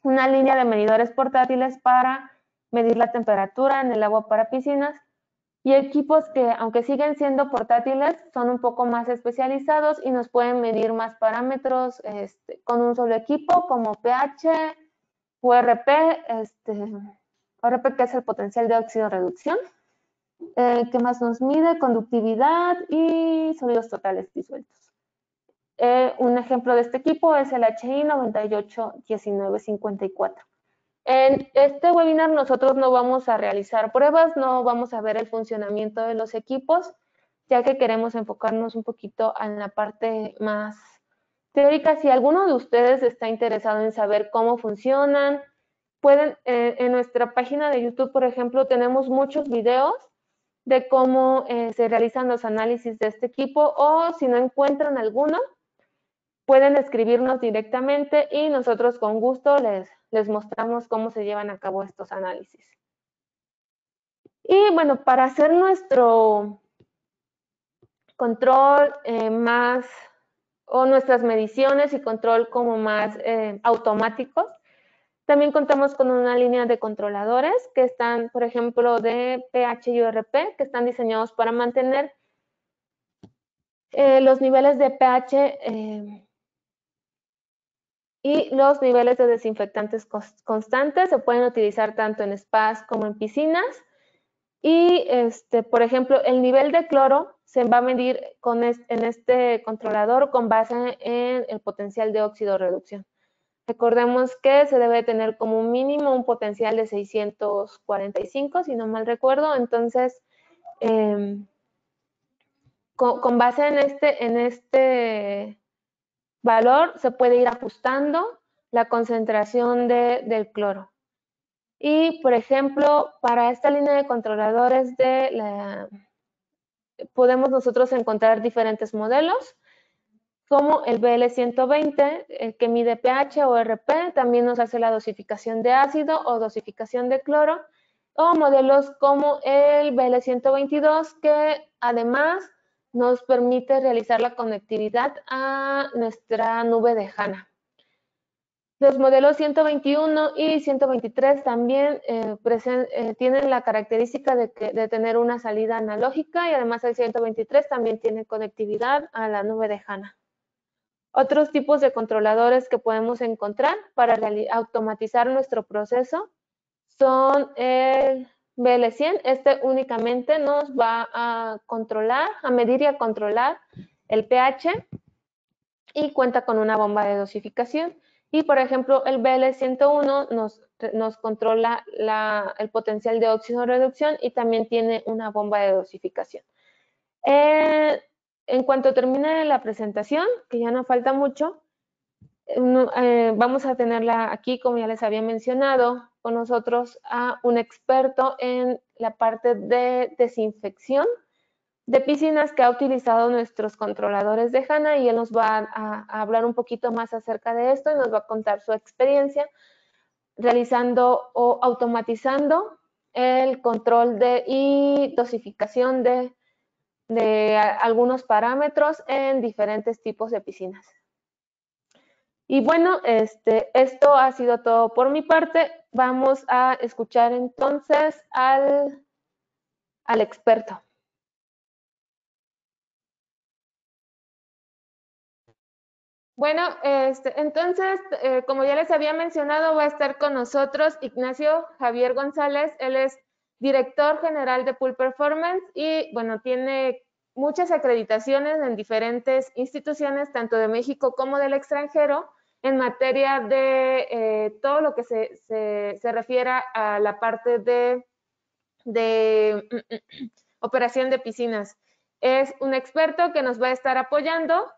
una línea de medidores portátiles para medir la temperatura en el agua para piscinas, y equipos que, aunque siguen siendo portátiles, son un poco más especializados y nos pueden medir más parámetros con un solo equipo, como pH, URP, URP que es el potencial de óxido reducción, ¿qué más nos mide? Conductividad y sólidos totales disueltos. Un ejemplo de este equipo es el HI 981954. En este webinar nosotros no vamos a realizar pruebas, no vamos a ver el funcionamiento de los equipos, ya que queremos enfocarnos un poquito en la parte más teórica. Si alguno de ustedes está interesado en saber cómo funcionan, pueden, en nuestra página de YouTube, por ejemplo, tenemos muchos videos de cómo se realizan los análisis de este equipo, o si no encuentran alguno, pueden escribirnos directamente y nosotros con gusto les mostramos cómo se llevan a cabo estos análisis. Y bueno, para hacer nuestro control nuestras mediciones y control como más automáticos, también contamos con una línea de controladores que están, por ejemplo, de pH y URP, que están diseñados para mantener los niveles de pH y los niveles de desinfectantes constantes. Se pueden utilizar tanto en spas como en piscinas. Y, por ejemplo, el nivel de cloro se va a medir en este controlador con base en el potencial de óxido reducción. Recordemos que se debe tener como mínimo un potencial de 645, si no mal recuerdo. Entonces, con base en este valor, se puede ir ajustando la concentración del cloro. Y, por ejemplo, para esta línea de controladores podemos nosotros encontrar diferentes modelos, como el BL120, que mide pH o RP, también nos hace la dosificación de ácido o dosificación de cloro, o modelos como el BL122, que además nos permite realizar la conectividad a nuestra nube de HANA. Los modelos 121 y 123 también tienen la característica de tener una salida analógica, y además el 123 también tiene conectividad a la nube de HANA. Otros tipos de controladores que podemos encontrar para automatizar nuestro proceso son el BL100. Este únicamente nos va a medir y a controlar el pH, y cuenta con una bomba de dosificación. Y, por ejemplo, el BL101 nos controla el potencial de óxido reducción y también tiene una bomba de dosificación. En cuanto termine la presentación, que ya no falta mucho, vamos a tenerla aquí, como ya les había mencionado, con nosotros a un experto en la parte de desinfección de piscinas, que ha utilizado nuestros controladores de HANA, y él nos va a hablar un poquito más acerca de esto y nos va a contar su experiencia realizando o automatizando el control y dosificación de algunos parámetros en diferentes tipos de piscinas. Y bueno, esto ha sido todo por mi parte. Vamos a escuchar entonces al experto. Bueno, entonces, como ya les había mencionado, va a estar con nosotros Ignacio Javier González. Él es director general de Pool Performance y, bueno, tiene muchas acreditaciones en diferentes instituciones, tanto de México como del extranjero, en materia de todo lo que se refiera a la parte de operación de piscinas. Es un experto que nos va a estar apoyando.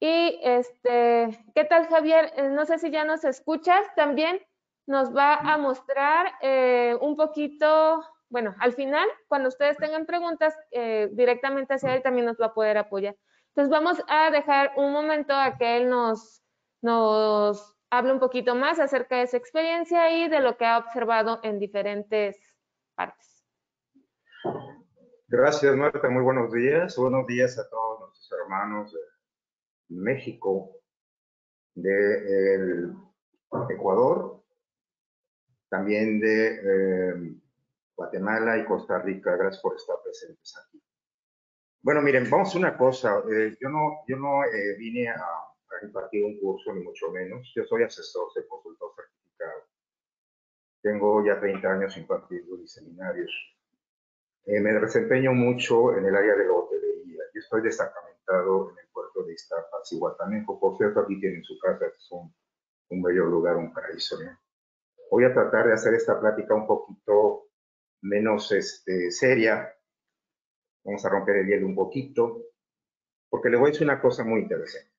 Y ¿qué tal, Javier? No sé si ya nos escuchas. También nos va a mostrar un poquito, bueno, al final, cuando ustedes tengan preguntas directamente hacia él, también nos va a poder apoyar. Entonces vamos a dejar un momento a que él nos hable un poquito más acerca de su experiencia y de lo que ha observado en diferentes partes. Gracias, Marta. Muy buenos días. Buenos días a todos nuestros hermanos de México, de Ecuador, también de Guatemala y Costa Rica. Gracias por estar presentes aquí. Bueno, miren, vamos a una cosa. Yo no vine a impartir un curso, ni mucho menos. Yo soy asesor, soy consultor certificado. Tengo ya 30 años impartiendo mis seminarios. Me desempeño mucho en el área de la hotelería. Yo estoy destacamentado en el puerto de Iztapas y Guatanejo. Por cierto, aquí tienen su casa, es un bello lugar, un paraíso, ¿no? Voy a tratar de hacer esta plática un poquito menos seria. Vamos a romper el hielo un poquito, porque le voy a decir una cosa muy interesante.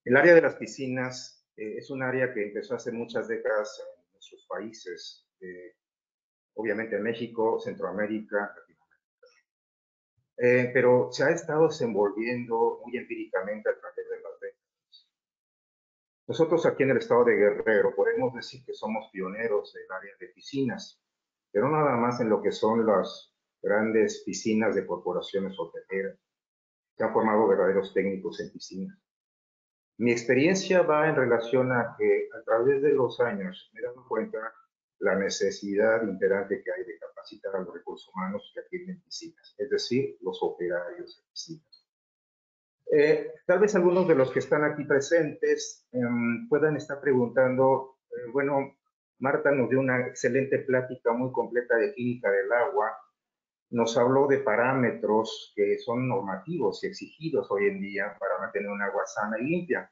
El área de las piscinas es un área que empezó hace muchas décadas en nuestros países, obviamente en México, Centroamérica, pero se ha estado desenvolviendo muy empíricamente a través de las décadas. Nosotros aquí en el estado de Guerrero podemos decir que somos pioneros en el área de piscinas, pero nada más en lo que son las grandes piscinas de corporaciones hoteleras. Se han formado verdaderos técnicos en piscinas. Mi experiencia va en relación a que a través de los años me he dado cuenta la necesidad imperante que hay de capacitar a los recursos humanos que atienden piscinas, es decir, los operarios de piscinas. Tal vez algunos de los que están aquí presentes puedan estar preguntando, bueno, Marta nos dio una excelente plática muy completa de química del agua. Nos habló de parámetros que son normativos y exigidos hoy en día para mantener un agua sana y limpia.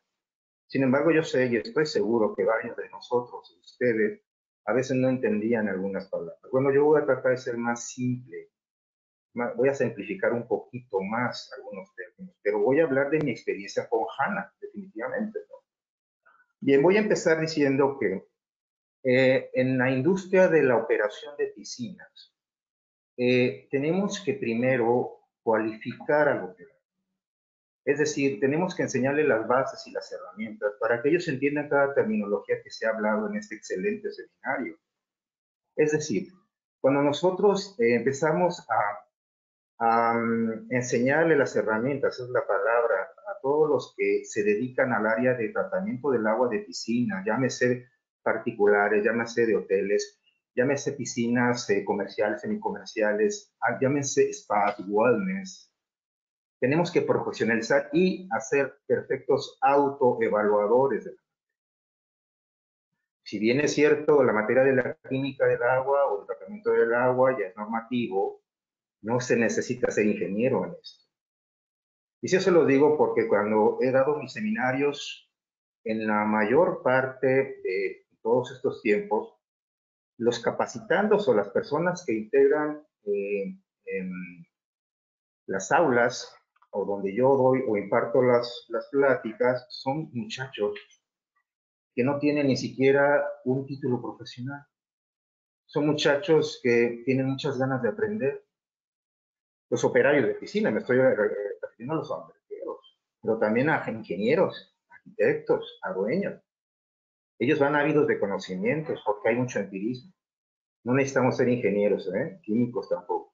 Sin embargo, yo sé y estoy seguro que varios de nosotros, ustedes, a veces no entendían algunas palabras. Bueno, yo voy a tratar de ser más simple, voy a simplificar un poquito más algunos términos, pero voy a hablar de mi experiencia con HANA, definitivamente, ¿no? Bien, voy a empezar diciendo que en la industria de la operación de piscinas, tenemos que primero cualificar al operador. Es decir, tenemos que enseñarle las bases y las herramientas para que ellos entiendan cada terminología que se ha hablado en este excelente seminario. Es decir, cuando nosotros empezamos a enseñarle las herramientas, es la palabra, a todos los que se dedican al área de tratamiento del agua de piscina, llámese particulares, llámese de hoteles, llámese piscinas comerciales, semicomerciales, llámese spas, wellness. Tenemos que profesionalizar y hacer perfectos autoevaluadores. Si bien es cierto, la materia de la química del agua o el tratamiento del agua ya es normativo, no se necesita ser ingeniero en esto. Y eso se lo digo porque cuando he dado mis seminarios, en la mayor parte de todos estos tiempos, los capacitandos o las personas que integran las aulas o donde yo doy o imparto las pláticas son muchachos que no tienen ni siquiera un título profesional. Son muchachos que tienen muchas ganas de aprender. Los operarios de piscina, me estoy refiriendo a los hombres, pero también a ingenieros, arquitectos, a dueños. Ellos van ávidos de conocimientos porque hay mucho empirismo. No necesitamos ser ingenieros, químicos tampoco.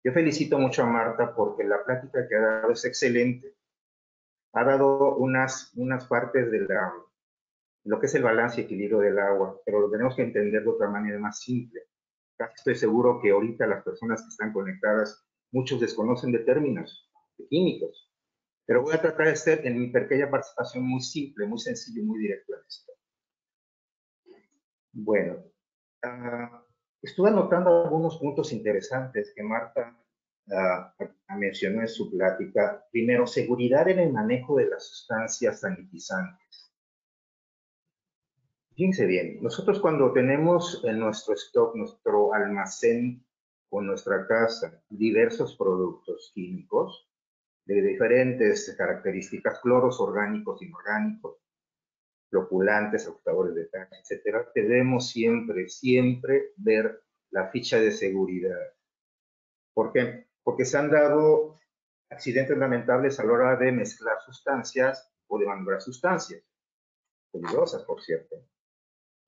Yo felicito mucho a Marta porque la plática que ha dado es excelente. Ha dado unas partes de lo que es el balance y equilibrio del agua, pero lo tenemos que entender de otra manera más simple. Casi estoy seguro que ahorita las personas que están conectadas, muchos desconocen de términos de químicos, pero voy a tratar de ser en mi pequeña participación muy simple, muy sencillo y muy directo en esto. Bueno, estuve anotando algunos puntos interesantes que Marta mencionó en su plática. Primero, seguridad en el manejo de las sustancias sanitizantes. Fíjense bien, nosotros cuando tenemos en nuestro stock, nuestro almacén o nuestra casa, diversos productos químicos de diferentes características, cloros orgánicos, inorgánicos, floculantes, ajustadores de pH, etcétera, debemos siempre ver la ficha de seguridad. ¿Por qué? Porque se han dado accidentes lamentables a la hora de mezclar sustancias o de manipular sustancias, peligrosas, por cierto.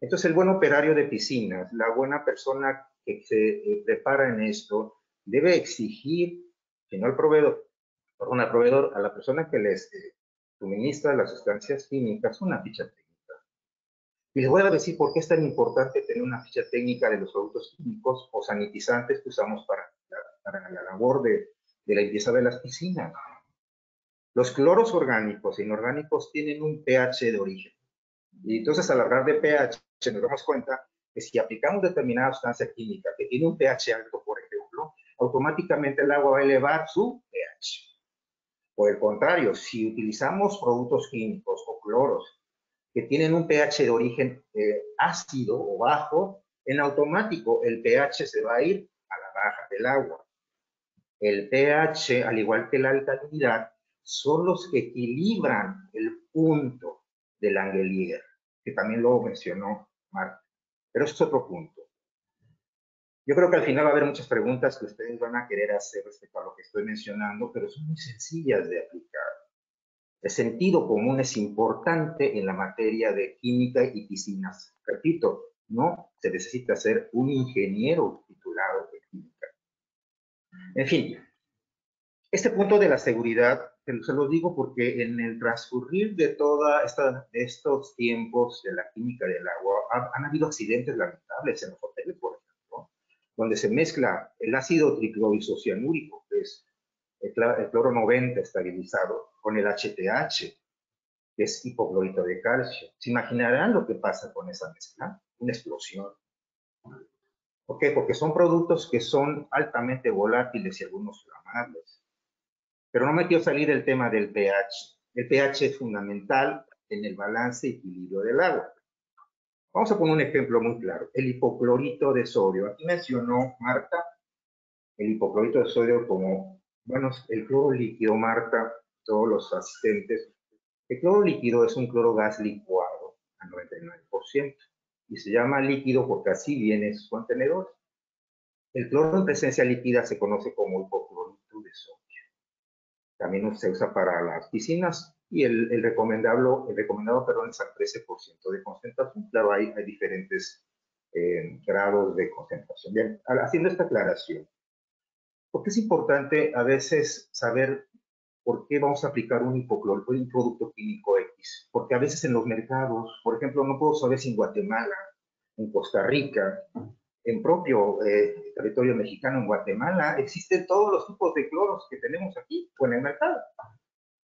Entonces, el buen operario de piscinas, la buena persona que se prepara en esto, debe exigir, si no al proveedor, a la persona que les suministra las sustancias químicas, una ficha técnica. Y les voy a decir por qué es tan importante tener una ficha técnica de los productos químicos o sanitizantes que usamos para la labor de la limpieza de las piscinas. Los cloros orgánicos e inorgánicos tienen un pH de origen. Y entonces, al hablar de pH, nos damos cuenta que si aplicamos determinada sustancia química que tiene un pH alto, por ejemplo, automáticamente el agua va a elevar su pH. Por el contrario, si utilizamos productos químicos o cloros que tienen un pH de origen ácido o bajo, en automático el pH se va a ir a la baja del agua. El pH, al igual que la alcalinidad, son los que equilibran el punto de Langelier, que también lo mencionó Marta. Pero eso es otro punto. Yo creo que al final va a haber muchas preguntas que ustedes van a querer hacer respecto a lo que estoy mencionando, pero son muy sencillas de aplicar. El sentido común es importante en la materia de química y piscinas. Repito, no se necesita ser un ingeniero titulado de química. En fin, este punto de la seguridad, se lo digo porque en el transcurrir de estos tiempos de la química del agua, han habido accidentes lamentables en los hoteles, por ejemplo, donde se mezcla el ácido tricloisocianúrico, que es el cloro 90 estabilizado, con el HTH, que es hipoclorito de calcio. ¿Se imaginarán lo que pasa con esa mezcla? una explosión. ¿Por qué? Porque son productos que son altamente volátiles y algunos inflamables. Pero no me quiero salir del tema del pH. El pH es fundamental en el balance y equilibrio del agua. Vamos a poner un ejemplo muy claro. El hipoclorito de sodio. Aquí mencionó Marta el hipoclorito de sodio como, bueno, el cloro líquido, Marta, todos los asistentes. El cloro líquido es un cloro gas licuado al 99%. Y se llama líquido porque así viene su contenedor. El cloro en presencia líquida se conoce como hipoclorito de sodio. También se usa para las piscinas y el recomendado, perdón, es al 13% de concentración. Claro, hay diferentes grados de concentración. Bien, haciendo esta aclaración, ¿por qué es importante a veces saber por qué vamos a aplicar un producto químico X? Porque a veces en los mercados, por ejemplo, no puedo saber si en Guatemala, en Costa Rica, en propio territorio mexicano, en Guatemala, existen todos los tipos de cloros que tenemos aquí o en el mercado.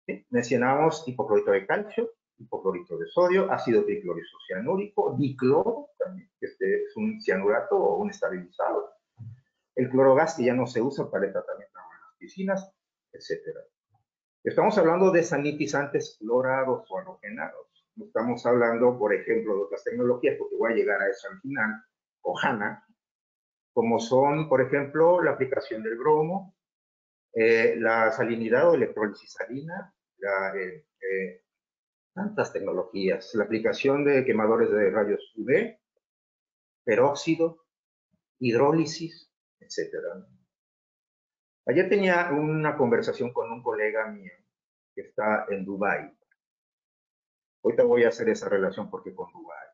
¿Sí? Mencionamos hipoclorito de calcio, hipoclorito de sodio, ácido tricloroisocianúrico, dicloro, también, que es un cianurato o un estabilizado. El clorogas que ya no se usa para el tratamiento en las piscinas, etc. Estamos hablando de sanitizantes clorados o halogenados. No estamos hablando, por ejemplo, de otras tecnologías, porque voy a llegar a eso al final, o HANA, como son, por ejemplo, la aplicación del bromo, la salinidad o electrólisis salina, tantas tecnologías, la aplicación de quemadores de rayos UV, peróxido, hidrólisis, etcétera. Ayer tenía una conversación con un colega mío que está en Dubái. Ahorita voy a hacer esa relación porque con Dubái.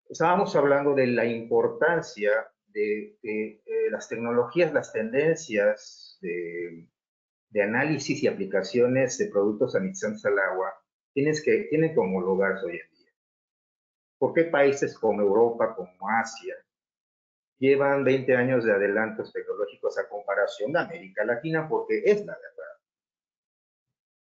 Estábamos hablando de la importancia de las tecnologías, las tendencias de análisis y aplicaciones de productos sanitizantes al agua tienen que homologarse hoy en día. ¿Por qué países como Europa, como Asia, llevan 20 años de adelantos tecnológicos a comparación de América Latina? Porque es la verdad.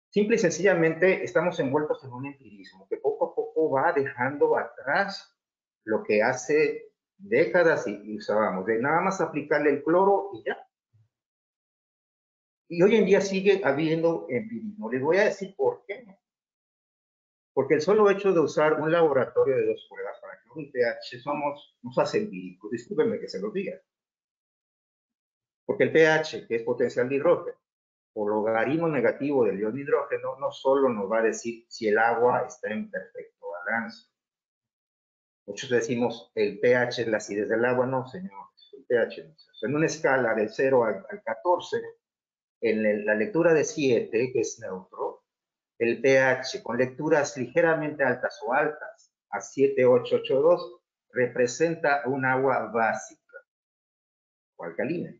Simple y sencillamente estamos envueltos en un empirismo que poco a poco va dejando atrás lo que hace décadas y usábamos, de nada más aplicarle el cloro y ya. Y hoy en día sigue habiendo empirismo. Les voy a decir por qué. Porque el solo hecho de usar un laboratorio de 2 pruebas para que un pH nos hace empíricos. Discúlpenme que se lo diga. Porque el pH, que es potencial de hidrógeno, o logaritmo negativo del ion hidrógeno, no solo nos va a decir si el agua está en perfecto balance. Muchos decimos el pH es la acidez del agua. No, señores, el pH no es eso. En una escala de 0 al 14, en la lectura de 7, que es neutro, el pH con lecturas ligeramente altas o altas a 7,882 representa un agua básica o alcalina.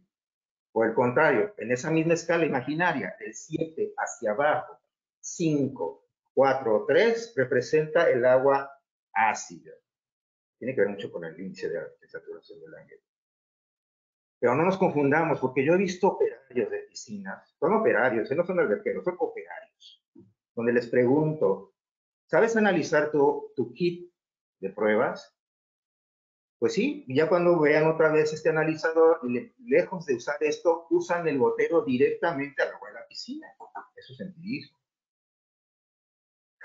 Por el contrario, en esa misma escala imaginaria, del 7 hacia abajo, 5, 4, 3, representa el agua ácida. Tiene que ver mucho con el índice de saturación del aire. Pero no nos confundamos, porque yo he visto operarios de piscinas, son operarios, no son albergueros, son operarios, donde les pregunto, ¿sabes analizar tu kit de pruebas? Pues sí, ya cuando vean otra vez este analizador, lejos de usar esto, usan el gotero directamente al agua de la piscina. Eso es empirismo.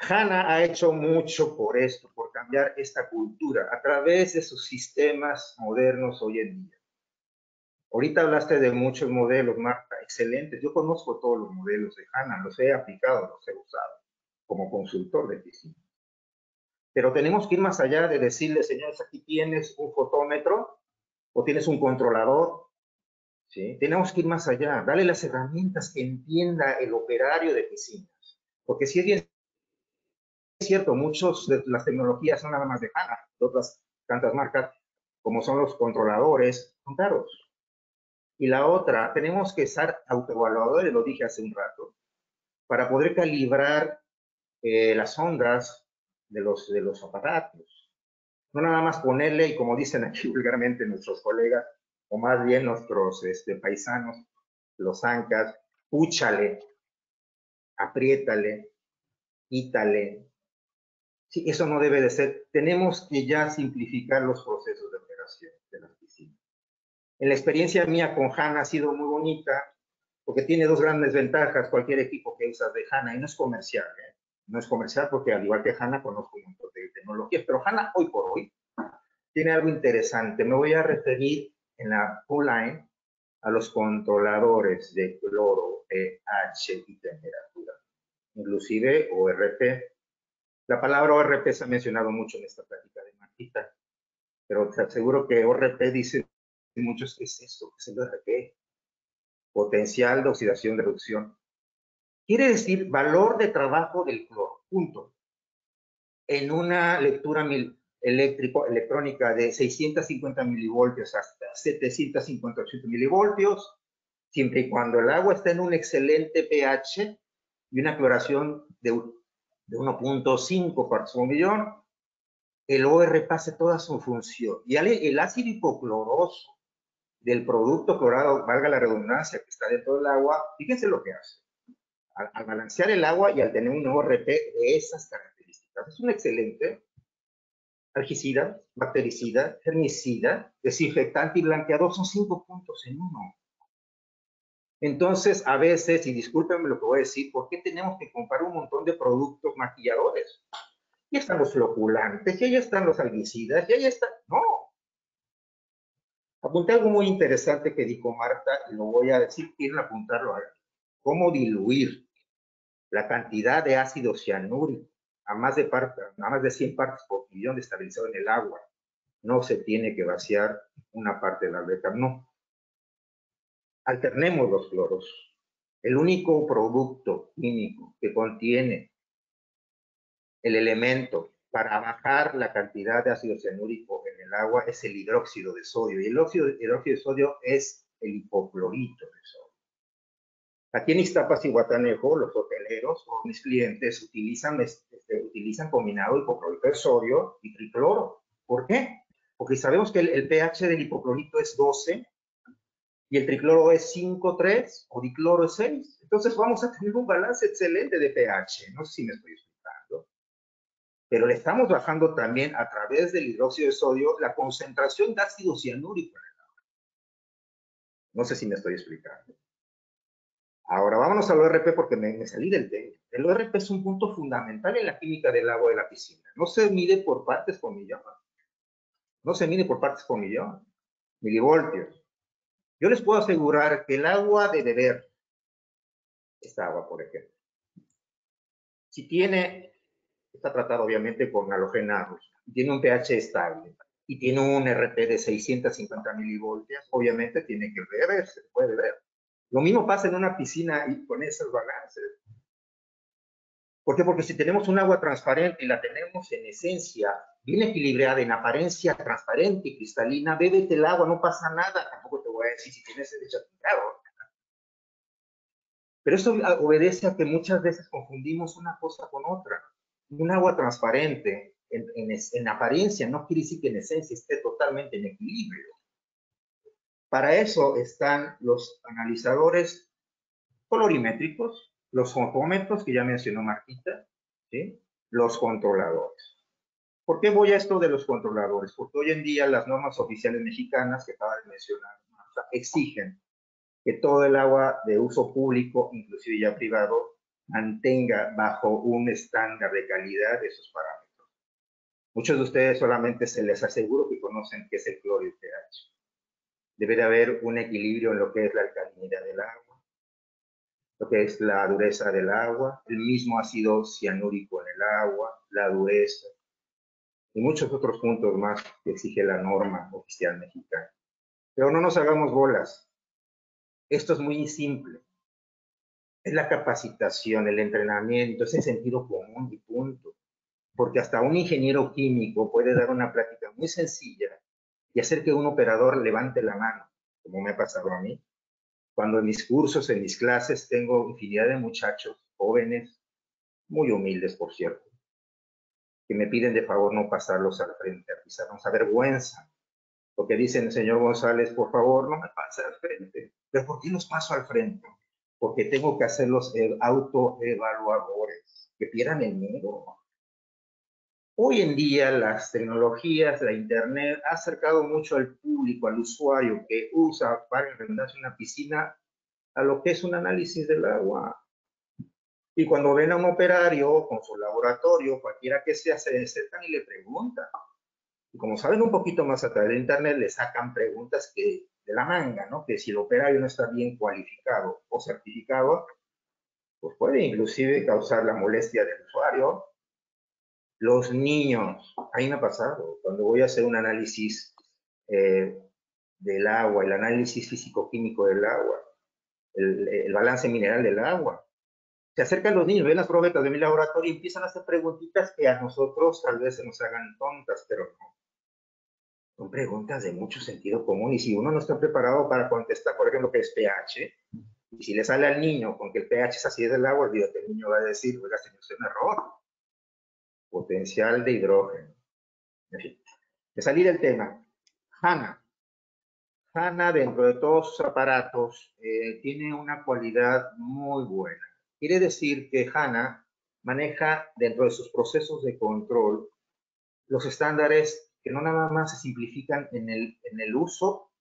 HANA ha hecho mucho por esto, por cambiar esta cultura a través de sus sistemas modernos hoy en día. Ahorita hablaste de muchos modelos, Marta, excelentes. Yo conozco todos los modelos de HANA, los he aplicado, los he usado como consultor de piscina. Pero tenemos que ir más allá de decirle, señores, aquí tienes un fotómetro o tienes un controlador. ¿Sí? Tenemos que ir más allá, darle las herramientas que entienda el operario de piscinas. Porque si es bien cierto, muchas de las tecnologías son nada más de HANA, de otras tantas marcas, como son los controladores, son caros. Y la otra, tenemos que usar autoevaluadores, lo dije hace un rato, para poder calibrar las ondas de los aparatos. No nada más ponerle, y como dicen aquí vulgarmente nuestros colegas, o más bien nuestros paisanos, los ancas, púchale, apriétale, quítale, Sí, eso no debe de ser. Tenemos que ya simplificar los procesos de operación de las piscinas. En la experiencia mía con HANA ha sido muy bonita, porque tiene dos grandes ventajas cualquier equipo que usas de HANA, y no es comercial, ¿eh? No es comercial porque al igual que HANA conozco un montón de tecnologías, pero HANA hoy por hoy tiene algo interesante. Me voy a referir en la full line a los controladores de cloro, pH y temperatura, inclusive ORP. La palabra ORP se ha mencionado mucho en esta plática de Martita, pero te aseguro que ORP dice muchos qué es eso, qué es el ORP, potencial de oxidación de reducción. Quiere decir valor de trabajo del cloro, punto. En una lectura electrónica de 650 milivoltios hasta 758 milivoltios, siempre y cuando el agua está en un excelente pH y una cloración de 1.5 partes por millón, el ORP hace toda su función. Y el ácido hipocloroso del producto clorado, valga la redundancia, que está dentro del agua, fíjense lo que hace. Al balancear el agua y al tener un ORP de esas características, es un excelente algicida, bactericida, germicida, desinfectante y blanqueador, son 5 puntos en uno. Entonces, a veces, y discúlpenme lo que voy a decir, ¿por qué tenemos que comprar un montón de productos maquilladores? Ya están los floculantes, ya están los algicidas, ya están. No. Apunté algo muy interesante que dijo Marta, y lo voy a decir, quieren apuntarlo a cómo diluir la cantidad de ácido cianúrico a más de 100 partes por millón de estabilizado en el agua. No se tiene que vaciar una parte de la alberca, no. Alternemos los cloros. El único producto químico que contiene el elemento para bajar la cantidad de ácido cianúrico en el agua es el hidróxido de sodio. Y el hidróxido de sodio es el hipoclorito de sodio. Aquí en Iztapas y Guatanejo, los hoteleros o mis clientes utilizan combinado hipoclorito de sodio y tricloro. ¿Por qué? Porque sabemos que el pH del hipoclorito es 12 y el tricloro es 5,3 o dicloro es 6. Entonces vamos a tener un balance excelente de pH. No sé si me estoy explicando. Pero le estamos bajando también a través del hidróxido de sodio la concentración de ácido cianúrico en el agua. No sé si me estoy explicando. Ahora vámonos al ORP porque me salí del tema. El ORP es un punto fundamental en la química del agua de la piscina. No se mide por partes por millón. No se mide por partes por millón. Milivoltios. Yo les puedo asegurar que el agua de beber, esta agua por ejemplo, si está tratado obviamente con halogenados, tiene un pH estable y tiene un RP de 650 milivoltios, obviamente tiene que beberse, puede beber. Lo mismo pasa en una piscina y con esos balances. ¿Por qué? Porque si tenemos un agua transparente y la tenemos en esencia bien equilibrada, en apariencia transparente y cristalina, bébete el agua, no pasa nada. Tampoco te voy a decir si tienes derecho a tirarlo. Pero eso obedece a que muchas veces confundimos una cosa con otra. Un agua transparente en apariencia no quiere decir que en esencia esté totalmente en equilibrio. Para eso están los analizadores colorimétricos, los fotómetros que ya mencionó Marquita, ¿sí? Los controladores. ¿Por qué voy a esto de los controladores? Porque hoy en día las normas oficiales mexicanas que acaba de mencionar Marta, exigen que todo el agua de uso público, inclusive ya privado, mantenga bajo un estándar de calidad de esos parámetros. Muchos de ustedes solamente se les aseguro que conocen qué es el cloro y el pH. Debe de haber un equilibrio en lo que es la alcalinidad del agua, lo que es la dureza del agua, el mismo ácido cianúrico en el agua, la dureza y muchos otros puntos más que exige la norma oficial mexicana. Pero no nos hagamos bolas. Esto es muy simple. Es la capacitación, el entrenamiento, ese sentido común y punto. Porque hasta un ingeniero químico puede dar una plática muy sencilla y hacer que un operador levante la mano, como me ha pasado a mí. Cuando en mis cursos, en mis clases, tengo infinidad de muchachos jóvenes, muy humildes, por cierto, que me piden de favor no pasarlos al frente, a pisarnos a vergüenza. Porque dicen, señor González, por favor, no me pase al frente. ¿Pero por qué los paso al frente? Porque tengo que hacerlos autoevaluadores, que pierdan el miedo. Hoy en día las tecnologías, la internet, ha acercado mucho al público, al usuario que usa para redundancia una piscina a lo que es un análisis del agua. Y cuando ven a un operario con su laboratorio, cualquiera que sea, se acercan y le preguntan. Y como saben un poquito más a través de internet, le sacan preguntas que de la manga, ¿no? Que si el operario no está bien cualificado o certificado, pues puede inclusive causar la molestia del usuario. Los niños, a mí me ha pasado, cuando voy a hacer un análisis del agua, el análisis físico-químico del agua, el balance mineral del agua, se acercan los niños, ven las probetas de mi laboratorio y empiezan a hacer preguntitas que a nosotros tal vez se nos hagan tontas, pero no. Son preguntas de mucho sentido común y si uno no está preparado para contestar, por ejemplo, qué es pH, y si le sale al niño con que el pH es así del agua, olvídate, el niño va a decir, oiga, señor, es un error. Potencial de hidrógeno. En fin, de salir del tema. HANA. HANA, dentro de todos sus aparatos, tiene una cualidad muy buena. Quiere decir que HANA maneja dentro de sus procesos de control los estándares que no nada más se simplifican en el uso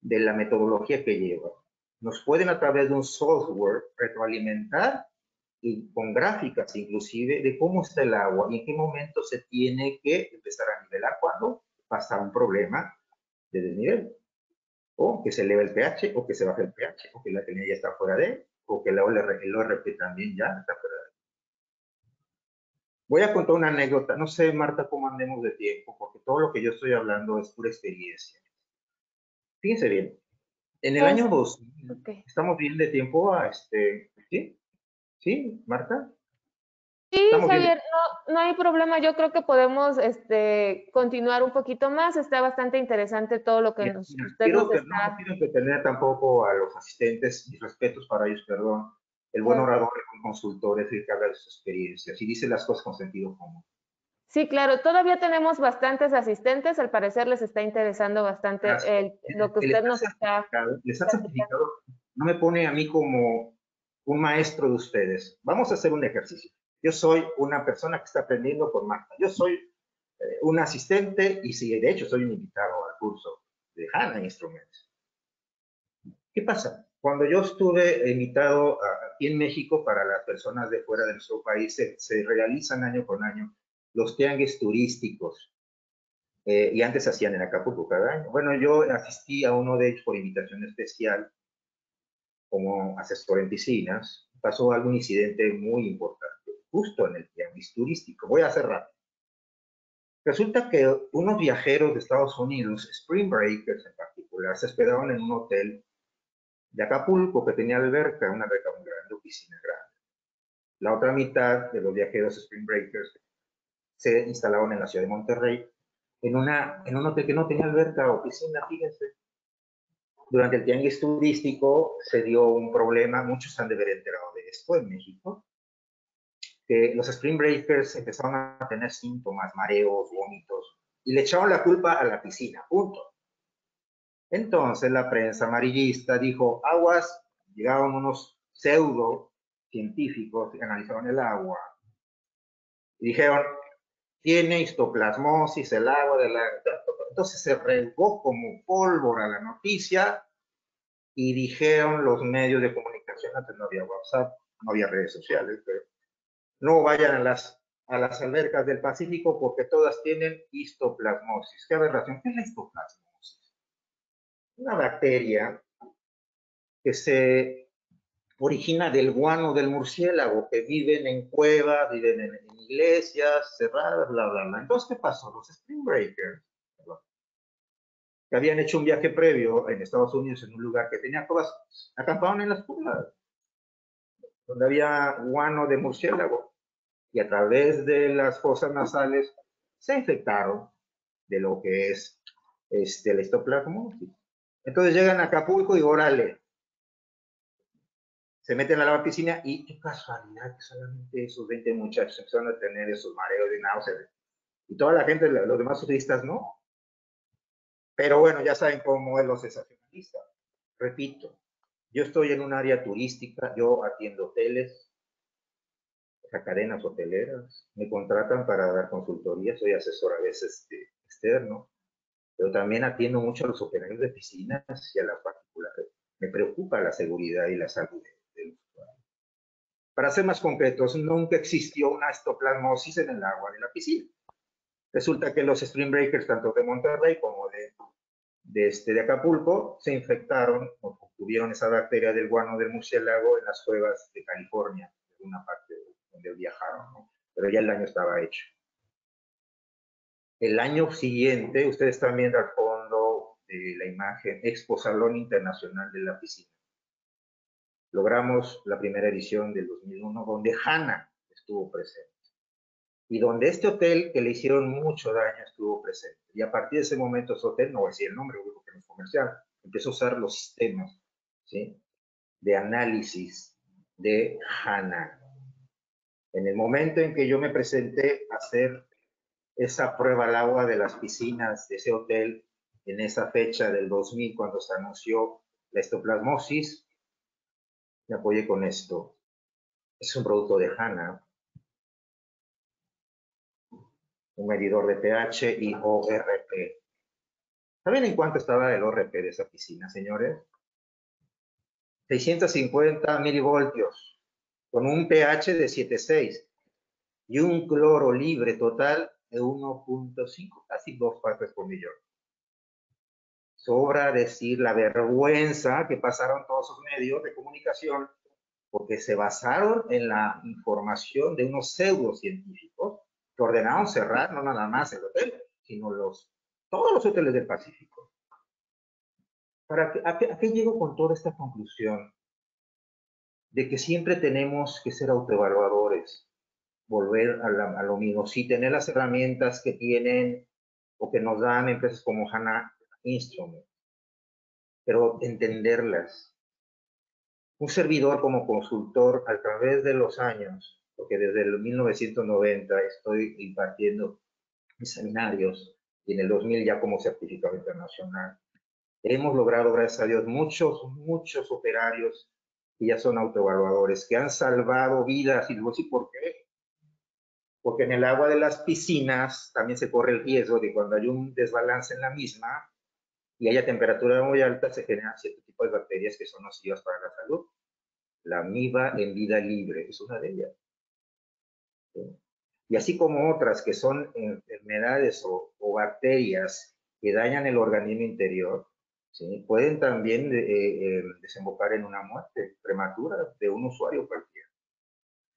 de la metodología que lleva. Nos pueden a través de un software retroalimentar y con gráficas inclusive de cómo está el agua y en qué momento se tiene que empezar a nivelar cuando pasa un problema de desnivel. O que se eleve el pH, o que se baje el pH, o que la tenía ya está fuera de, o que el ORP también ya está fuera de. Voy a contar una anécdota. No sé, Marta, cómo andemos de tiempo, porque todo lo que yo estoy hablando es pura experiencia. Fíjense bien, en el Pues, año 2000, ok. ¿estamos bien de tiempo ¿sí? ¿Sí, Marta? Sí, ¿Estamos bien de Javier, no hay problema. Yo creo que podemos continuar un poquito más. Está bastante interesante todo lo que tiempo? Mira, usted nos no está. quiero entretener tampoco a los asistentes, mis respetos para ellos, perdón. El buen Claro. orador es un consultor, es el que habla de sus experiencias y dice las cosas con sentido común. Sí, claro, todavía tenemos bastantes asistentes. Al parecer les está interesando bastante lo que El usted estar nos está certificado, el estar platicando. certificado no me pone a mí como un maestro de ustedes. Vamos a hacer un ejercicio. Yo soy una persona que está aprendiendo con Marta. Yo soy un asistente y sí, de hecho soy un invitado al curso de HANA Instruments. ¿Qué pasa? Cuando yo estuve invitado aquí en México, para las personas de fuera de nuestro país, se realizan año con año los tianguis turísticos. Y antes se hacían en Acapulco cada año. Bueno, yo asistí a uno de ellos por invitación especial como asesor en piscinas. Pasó algún incidente muy importante, justo en el tianguis turístico. Voy a hacer rápido. Resulta que unos viajeros de Estados Unidos, Spring Breakers en particular, se hospedaban en un hotel de Acapulco que tenía alberca, una alberca muy grande, piscina grande. La otra mitad de los viajeros Spring Breakers se instalaron en la ciudad de Monterrey, en un hotel que no tenía alberca o piscina, fíjense. Durante el tianguis turístico se dio un problema, muchos han de haber enterado de esto en México, que los Spring Breakers empezaron a tener síntomas, mareos, vómitos, y le echaron la culpa a la piscina, punto. Entonces la prensa amarillista dijo, aguas, llegaron unos pseudo científicos que analizaron el agua y dijeron, tiene histoplasmosis el agua de la... Entonces se regó como pólvora la noticia y dijeron los medios de comunicación, antes no había WhatsApp, no había redes sociales, pero no vayan a las albercas del Pacífico porque todas tienen histoplasmosis. ¿Qué aberración? ¿Qué es la histoplasmosis? Una bacteria que se origina del guano del murciélago, que viven en cuevas, viven en iglesias cerradas, bla, bla, bla. Entonces, ¿qué pasó? Los Spring Breakers, que habían hecho un viaje previo en Estados Unidos en un lugar que tenía cuevas, acamparon en las cuevas, donde había guano de murciélago, y a través de las fosas nasales se infectaron de lo que es el histoplasmosis. Entonces llegan a Acapulco y órale, se meten a la piscina y qué casualidad que solamente esos 20 muchachos empezaron a tener esos mareos de náuseas. Y toda la gente, los demás turistas, no. Pero bueno, ya saben cómo es lo sensacionalista. Repito, yo estoy en un área turística, yo atiendo hoteles, a cadenas hoteleras, me contratan para dar consultoría, soy asesor a veces externo, pero también atiendo mucho a los operadores de piscinas y a las particulares. Me preocupa la seguridad y la salud de los usuarios. Para ser más concretos, nunca existió una histoplasmosis en el agua de la piscina. Resulta que los stream breakers, tanto de Monterrey como de Acapulco, se infectaron o tuvieron esa bacteria del guano del murciélago en las cuevas de California, en una parte donde viajaron, ¿no? Pero ya el daño estaba hecho. El año siguiente, ustedes están viendo al fondo de la imagen Expo Salón Internacional de la Piscina. Logramos la primera edición del 2001, donde Hanna estuvo presente. Y donde este hotel, que le hicieron mucho daño, estuvo presente. Y a partir de ese momento, ese hotel, no voy a decir el nombre, porque no es comercial, empezó a usar los sistemas, ¿sí?, de análisis de Hanna. En el momento en que yo me presenté a hacer esa prueba al agua de las piscinas de ese hotel, en esa fecha del 2000, cuando se anunció la histoplasmosis, me apoyé con esto. Es un producto de Hanna, un medidor de pH y ORP. ¿Saben en cuánto estaba el ORP de esa piscina, señores? 650 milivoltios, con un pH de 7,6 y un cloro libre total de 1,5, casi 2 partes por millón. Sobra decir la vergüenza que pasaron todos esos medios de comunicación porque se basaron en la información de unos pseudocientíficos que ordenaron cerrar no nada más el hotel, sino todos los hoteles del Pacífico. ¿A qué llego con toda esta conclusión? De que siempre tenemos que ser autoevaluadores, volver a lo mismo, sí, tener las herramientas que tienen o que nos dan empresas como Hanna Instrument, pero entenderlas. Un servidor como consultor a través de los años, porque desde el 1990 estoy impartiendo mis seminarios y en el 2000 ya como certificado internacional, hemos logrado, gracias a Dios, muchos operarios que ya son autoevaluadores, que han salvado vidas. Y digo, sí, ¿por qué? Porque en el agua de las piscinas también se corre el riesgo de cuando hay un desbalance en la misma y haya temperatura muy alta, se generan cierto tipo de bacterias que son nocivas para la salud. La amiba en vida libre es una de ellas. ¿Sí? Y así como otras que son enfermedades o bacterias que dañan el organismo interior, ¿sí?, pueden también desembocar en una muerte prematura de un usuario cualquiera.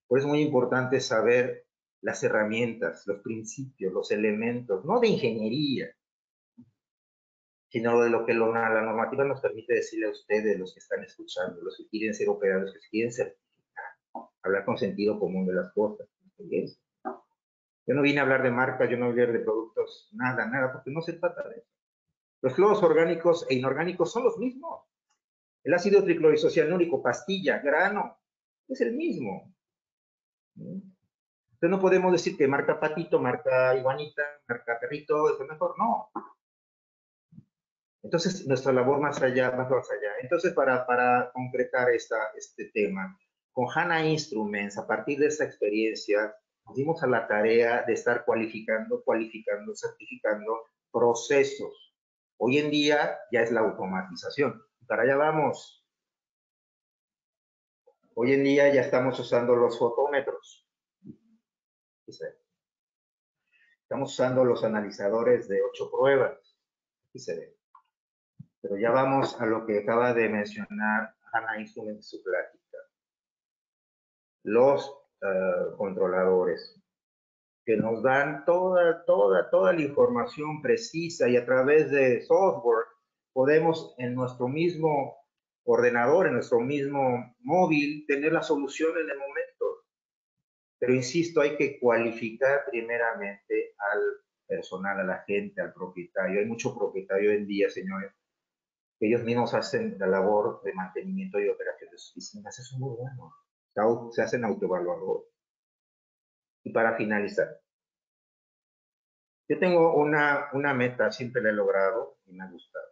Por eso es muy importante saber las herramientas, los principios, los elementos, no de ingeniería, sino de lo que la normativa nos permite decirle a ustedes, los que están escuchando, los que quieren ser operadores, los que quieren certificar, hablar con sentido común de las cosas. Yo no vine a hablar de marcas, yo no vine a hablar de productos, nada, porque no se trata de eso. Los cloros orgánicos e inorgánicos son los mismos. El ácido triclorisocianúrico, pastilla, grano, es el mismo. Entonces no podemos decir que marca patito, marca iguanita, marca perrito es lo mejor, no. Entonces nuestra labor más allá. Entonces para concretar este tema, con Hanna Instruments, a partir de esa experiencia, nos dimos a la tarea de estar cualificando, certificando procesos. Hoy en día ya es la automatización. Para allá vamos. Hoy en día ya estamos usando los fotómetros. Estamos usando los analizadores de 8 pruebas. Aquí se ve. Pero ya vamos a lo que acaba de mencionar Hanna Instrument en su plática. Los controladores, que nos dan toda la información precisa, y a través de software podemos en nuestro mismo ordenador, en nuestro mismo móvil, tener la solución en el momento. Pero insisto, hay que cualificar primeramente al personal, a la gente, al propietario. Hay mucho propietario hoy en día, señores, que ellos mismos hacen la labor de mantenimiento y operación de sus piscinas. Eso es muy bueno. Se hacen autoevaluador. Y para finalizar, yo tengo una meta, siempre la he logrado y me ha gustado.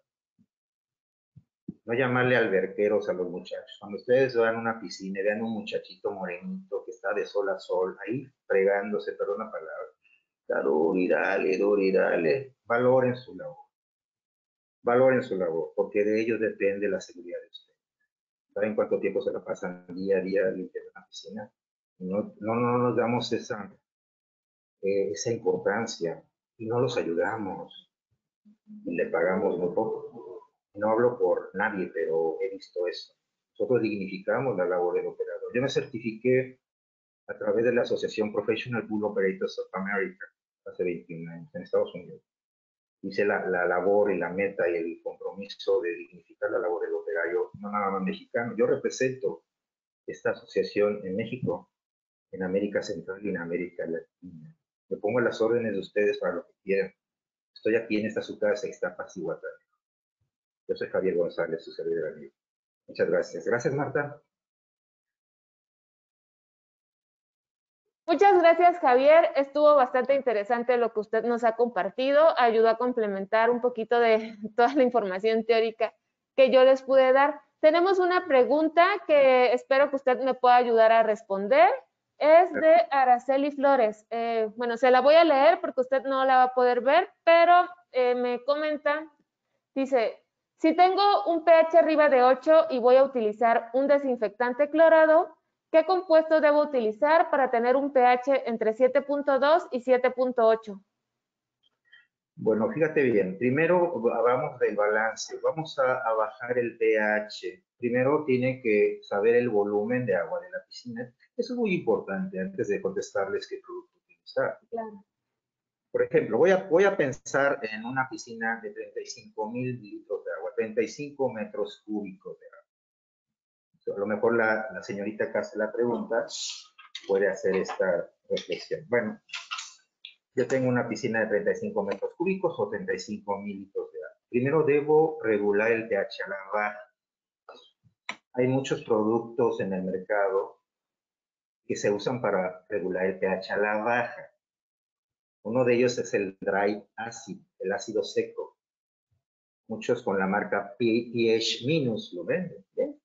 No llamarle alberqueros a los muchachos. Cuando ustedes vean una piscina y vean un muchachito morenito que está está de sol a sol, ahí fregándose, perdón la palabra, está duro y dale, valoren su labor, porque de ellos depende la seguridad de ustedes. ¿Saben cuánto tiempo se la pasan día a día limpiando la piscina? No nos damos esa importancia y no los ayudamos y le pagamos muy poco. No hablo por nadie, pero he visto eso. Nosotros dignificamos la labor del operador. Yo me certifiqué a través de la Asociación Professional Pool Operators of America hace 21 años en Estados Unidos. Hice la labor y la meta y el compromiso de dignificar la labor del operario, no nada más mexicano. Yo represento esta asociación en México, en América Central y en América Latina. Me pongo a las órdenes de ustedes para lo que quieran. Estoy aquí en esta su casa, Ixtapas y Guatemala. Yo soy Javier González, su servidor amigo. Muchas gracias. Gracias, Marta. Muchas gracias, Javier. Estuvo bastante interesante lo que usted nos ha compartido. Ayudó a complementar un poquito de toda la información teórica que yo les pude dar. Tenemos una pregunta que espero que usted me pueda ayudar a responder. Es de Araceli Flores. Bueno, se la voy a leer porque usted no la va a poder ver, pero me comenta, dice, si tengo un pH arriba de 8 y voy a utilizar un desinfectante clorado, ¿qué compuesto debo utilizar para tener un pH entre 7.2 y 7.8? Bueno, fíjate bien. Primero vamos del balance. Vamos a bajar el pH. Primero tiene que saber el volumen de agua de la piscina. Eso es muy importante antes de contestarles qué producto utilizar. Claro. Por ejemplo, voy a pensar en una piscina de 35,000 litros de agua, 35 metros cúbicos de agua. A lo mejor la señorita que hace la pregunta puede hacer esta reflexión. Bueno, yo tengo una piscina de 35 metros cúbicos o 35,000 litros de agua. Primero debo regular el pH a la baja. Hay muchos productos en el mercado que se usan para regular el pH a la baja. Uno de ellos es el dry acid, el ácido seco. Muchos con la marca pH Minus lo venden. ¿Bien?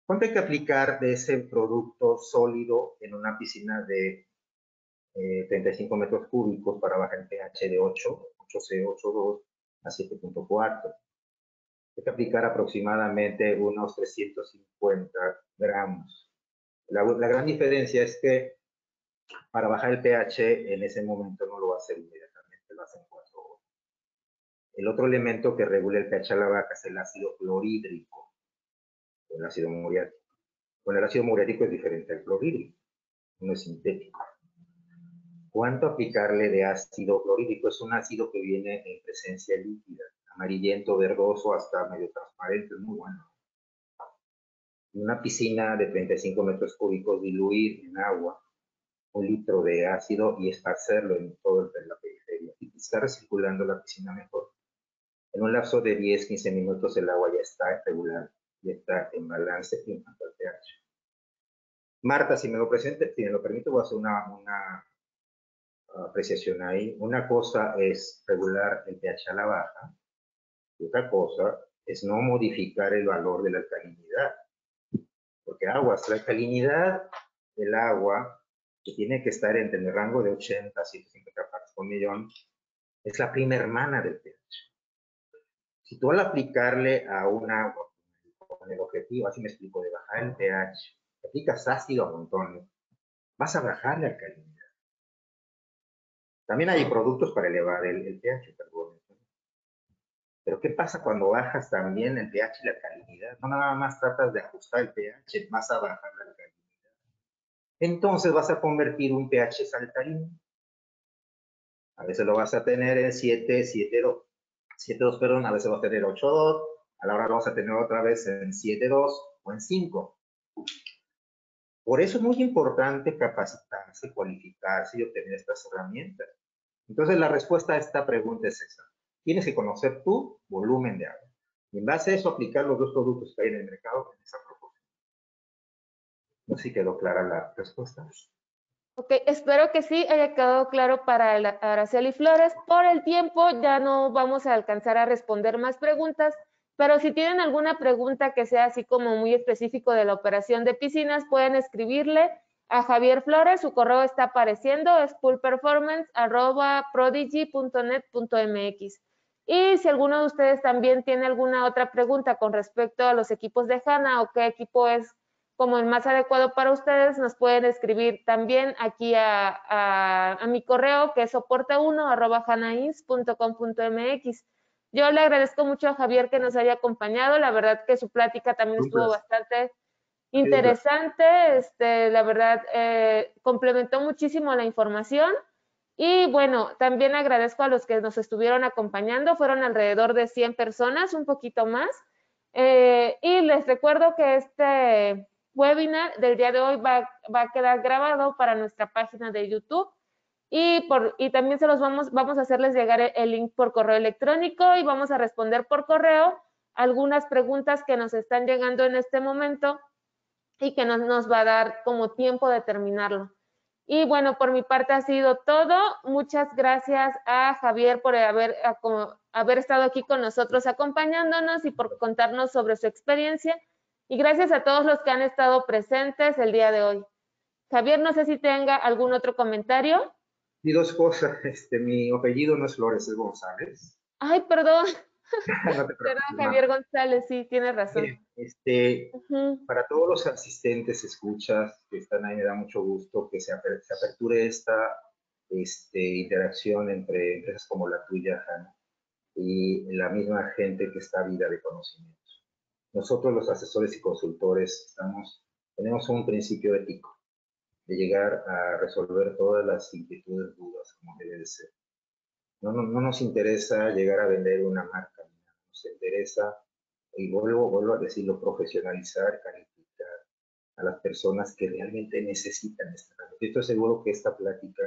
¿Cuánto hay que aplicar de ese producto sólido en una piscina de 35 metros cúbicos para bajar el pH de 8C, 8.2 a 7.4? Hay que aplicar aproximadamente unos 350 gramos. La gran diferencia es que para bajar el pH en ese momento no lo va a hacer inmediatamente, lo hace en 4 horas. El otro elemento que regula el pH a la baja es el ácido clorhídrico, el ácido muriático. Bueno, el ácido muriático es diferente al clorhídrico, no es sintético. ¿Cuánto aplicarle de ácido clorhídrico? Es un ácido que viene en presencia líquida, amarillento, verdoso, hasta medio transparente, es muy bueno. En una piscina de 35 metros cúbicos, diluir en agua 1 litro de ácido y esparcerlo en toda la periferia y estar recirculando la piscina mejor. En un lapso de 10-15 minutos el agua ya está regular, ya está en balance en cuanto al pH. Marta, si me lo permite, voy a hacer una apreciación ahí. Una cosa es regular el pH a la baja y otra cosa es no modificar el valor de la alcalinidad. Porque aguas, la alcalinidad del agua, que tiene que estar entre el rango de 80 a 150 partes por millón, es la prima hermana del pH. Si tú al aplicarle a un agua con el objetivo, así me explico, de bajar el pH, aplicas ácido a montones, vas a bajar la alcalinidad. También hay productos para elevar el pH, perdón. Pero ¿qué pasa cuando bajas también el pH y la alcalinidad? No nada más tratas de ajustar el pH, vas a bajar la alcalinidad. Entonces vas a convertir un pH alcalino. A veces lo vas a tener en 7.2, perdón, a veces vas a tener 8.2, a la hora lo vas a tener otra vez en 7.2 o en 5. Por eso es muy importante capacitarse, cualificarse y obtener estas herramientas. Entonces la respuesta a esta pregunta es esa. Tienes que conocer tu volumen de agua. Y en base a eso aplicar los dos productos que hay en el mercado en esa proporción. No sé si quedó clara la respuesta. Ok, espero que sí haya quedado claro para Araceli Flores. Por el tiempo ya no vamos a alcanzar a responder más preguntas, Pero si tienen alguna pregunta que sea así como muy específico de la operación de piscinas, pueden escribirle a Javier Flores, su correo está apareciendo, es poolperformance@prodigy.net.mx. Y si alguno de ustedes también tiene alguna otra pregunta con respecto a los equipos de HANA o qué equipo es como el más adecuado para ustedes, nos pueden escribir también aquí a mi correo, que es soporte1@hanains.com.mx. Yo le agradezco mucho a Javier que nos haya acompañado. La verdad que su plática también estuvo bastante interesante. La verdad, complementó muchísimo la información. Y bueno, también agradezco a los que nos estuvieron acompañando. Fueron alrededor de 100 personas, un poquito más. Y les recuerdo que este webinar del día de hoy va a quedar grabado para nuestra página de YouTube. Y también vamos a hacerles llegar el link por correo electrónico y vamos a responder por correo algunas preguntas que nos están llegando en este momento y que no nos va a dar como tiempo de terminarlo. Y bueno, por mi parte ha sido todo. Muchas gracias a Javier por haber estado aquí con nosotros acompañándonos y por contarnos sobre su experiencia. Y gracias a todos los que han estado presentes el día de hoy. Javier, no sé si tenga algún otro comentario. Y dos cosas, mi apellido no es Flores, es González. Ay, perdón. No te Perdón, preocupes, Javier González, sí, tienes razón. Mire, para todos los asistentes, escuchas que están ahí, me da mucho gusto que se aperture esta interacción entre empresas como la tuya, Hanna, y la misma gente que está ávida de conocimientos. Nosotros, los asesores y consultores, tenemos un principio ético de llegar a resolver todas las inquietudes, dudas, como debe de ser. No nos interesa llegar a vender una marca, nos interesa, y vuelvo a decirlo, profesionalizar, calificar a las personas que realmente necesitan esta herramienta. Estoy seguro que esta plática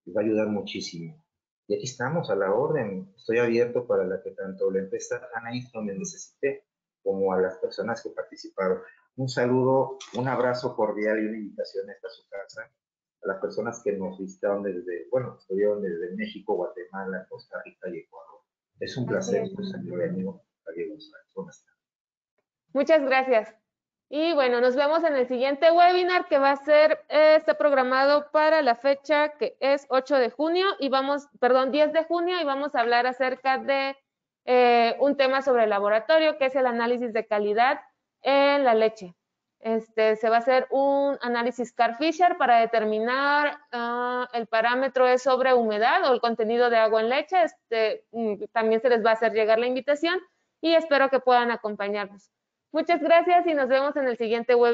les va a ayudar muchísimo. Y aquí estamos a la orden. Estoy abierto para la que tanto la empresa Ana Eastman me necesite, como a las personas que participaron. Un saludo, un abrazo cordial y una invitación a esta su casa. A las personas que nos visitaron estuvieron desde México, Guatemala, Costa Rica y Ecuador. Es un placer, un saludo, amigo Javier González. Buenas tardes. Muchas gracias. Y bueno, nos vemos en el siguiente webinar que va a ser, está programado para la fecha que es 8 de junio y 10 de junio y vamos a hablar acerca de un tema sobre el laboratorio, que es el análisis de calidad en la leche. Se va a hacer un análisis Carl-Fisher para determinar el parámetro es sobre humedad o el contenido de agua en leche. También se les va a hacer llegar la invitación y espero que puedan acompañarnos. Muchas gracias y nos vemos en el siguiente webinar.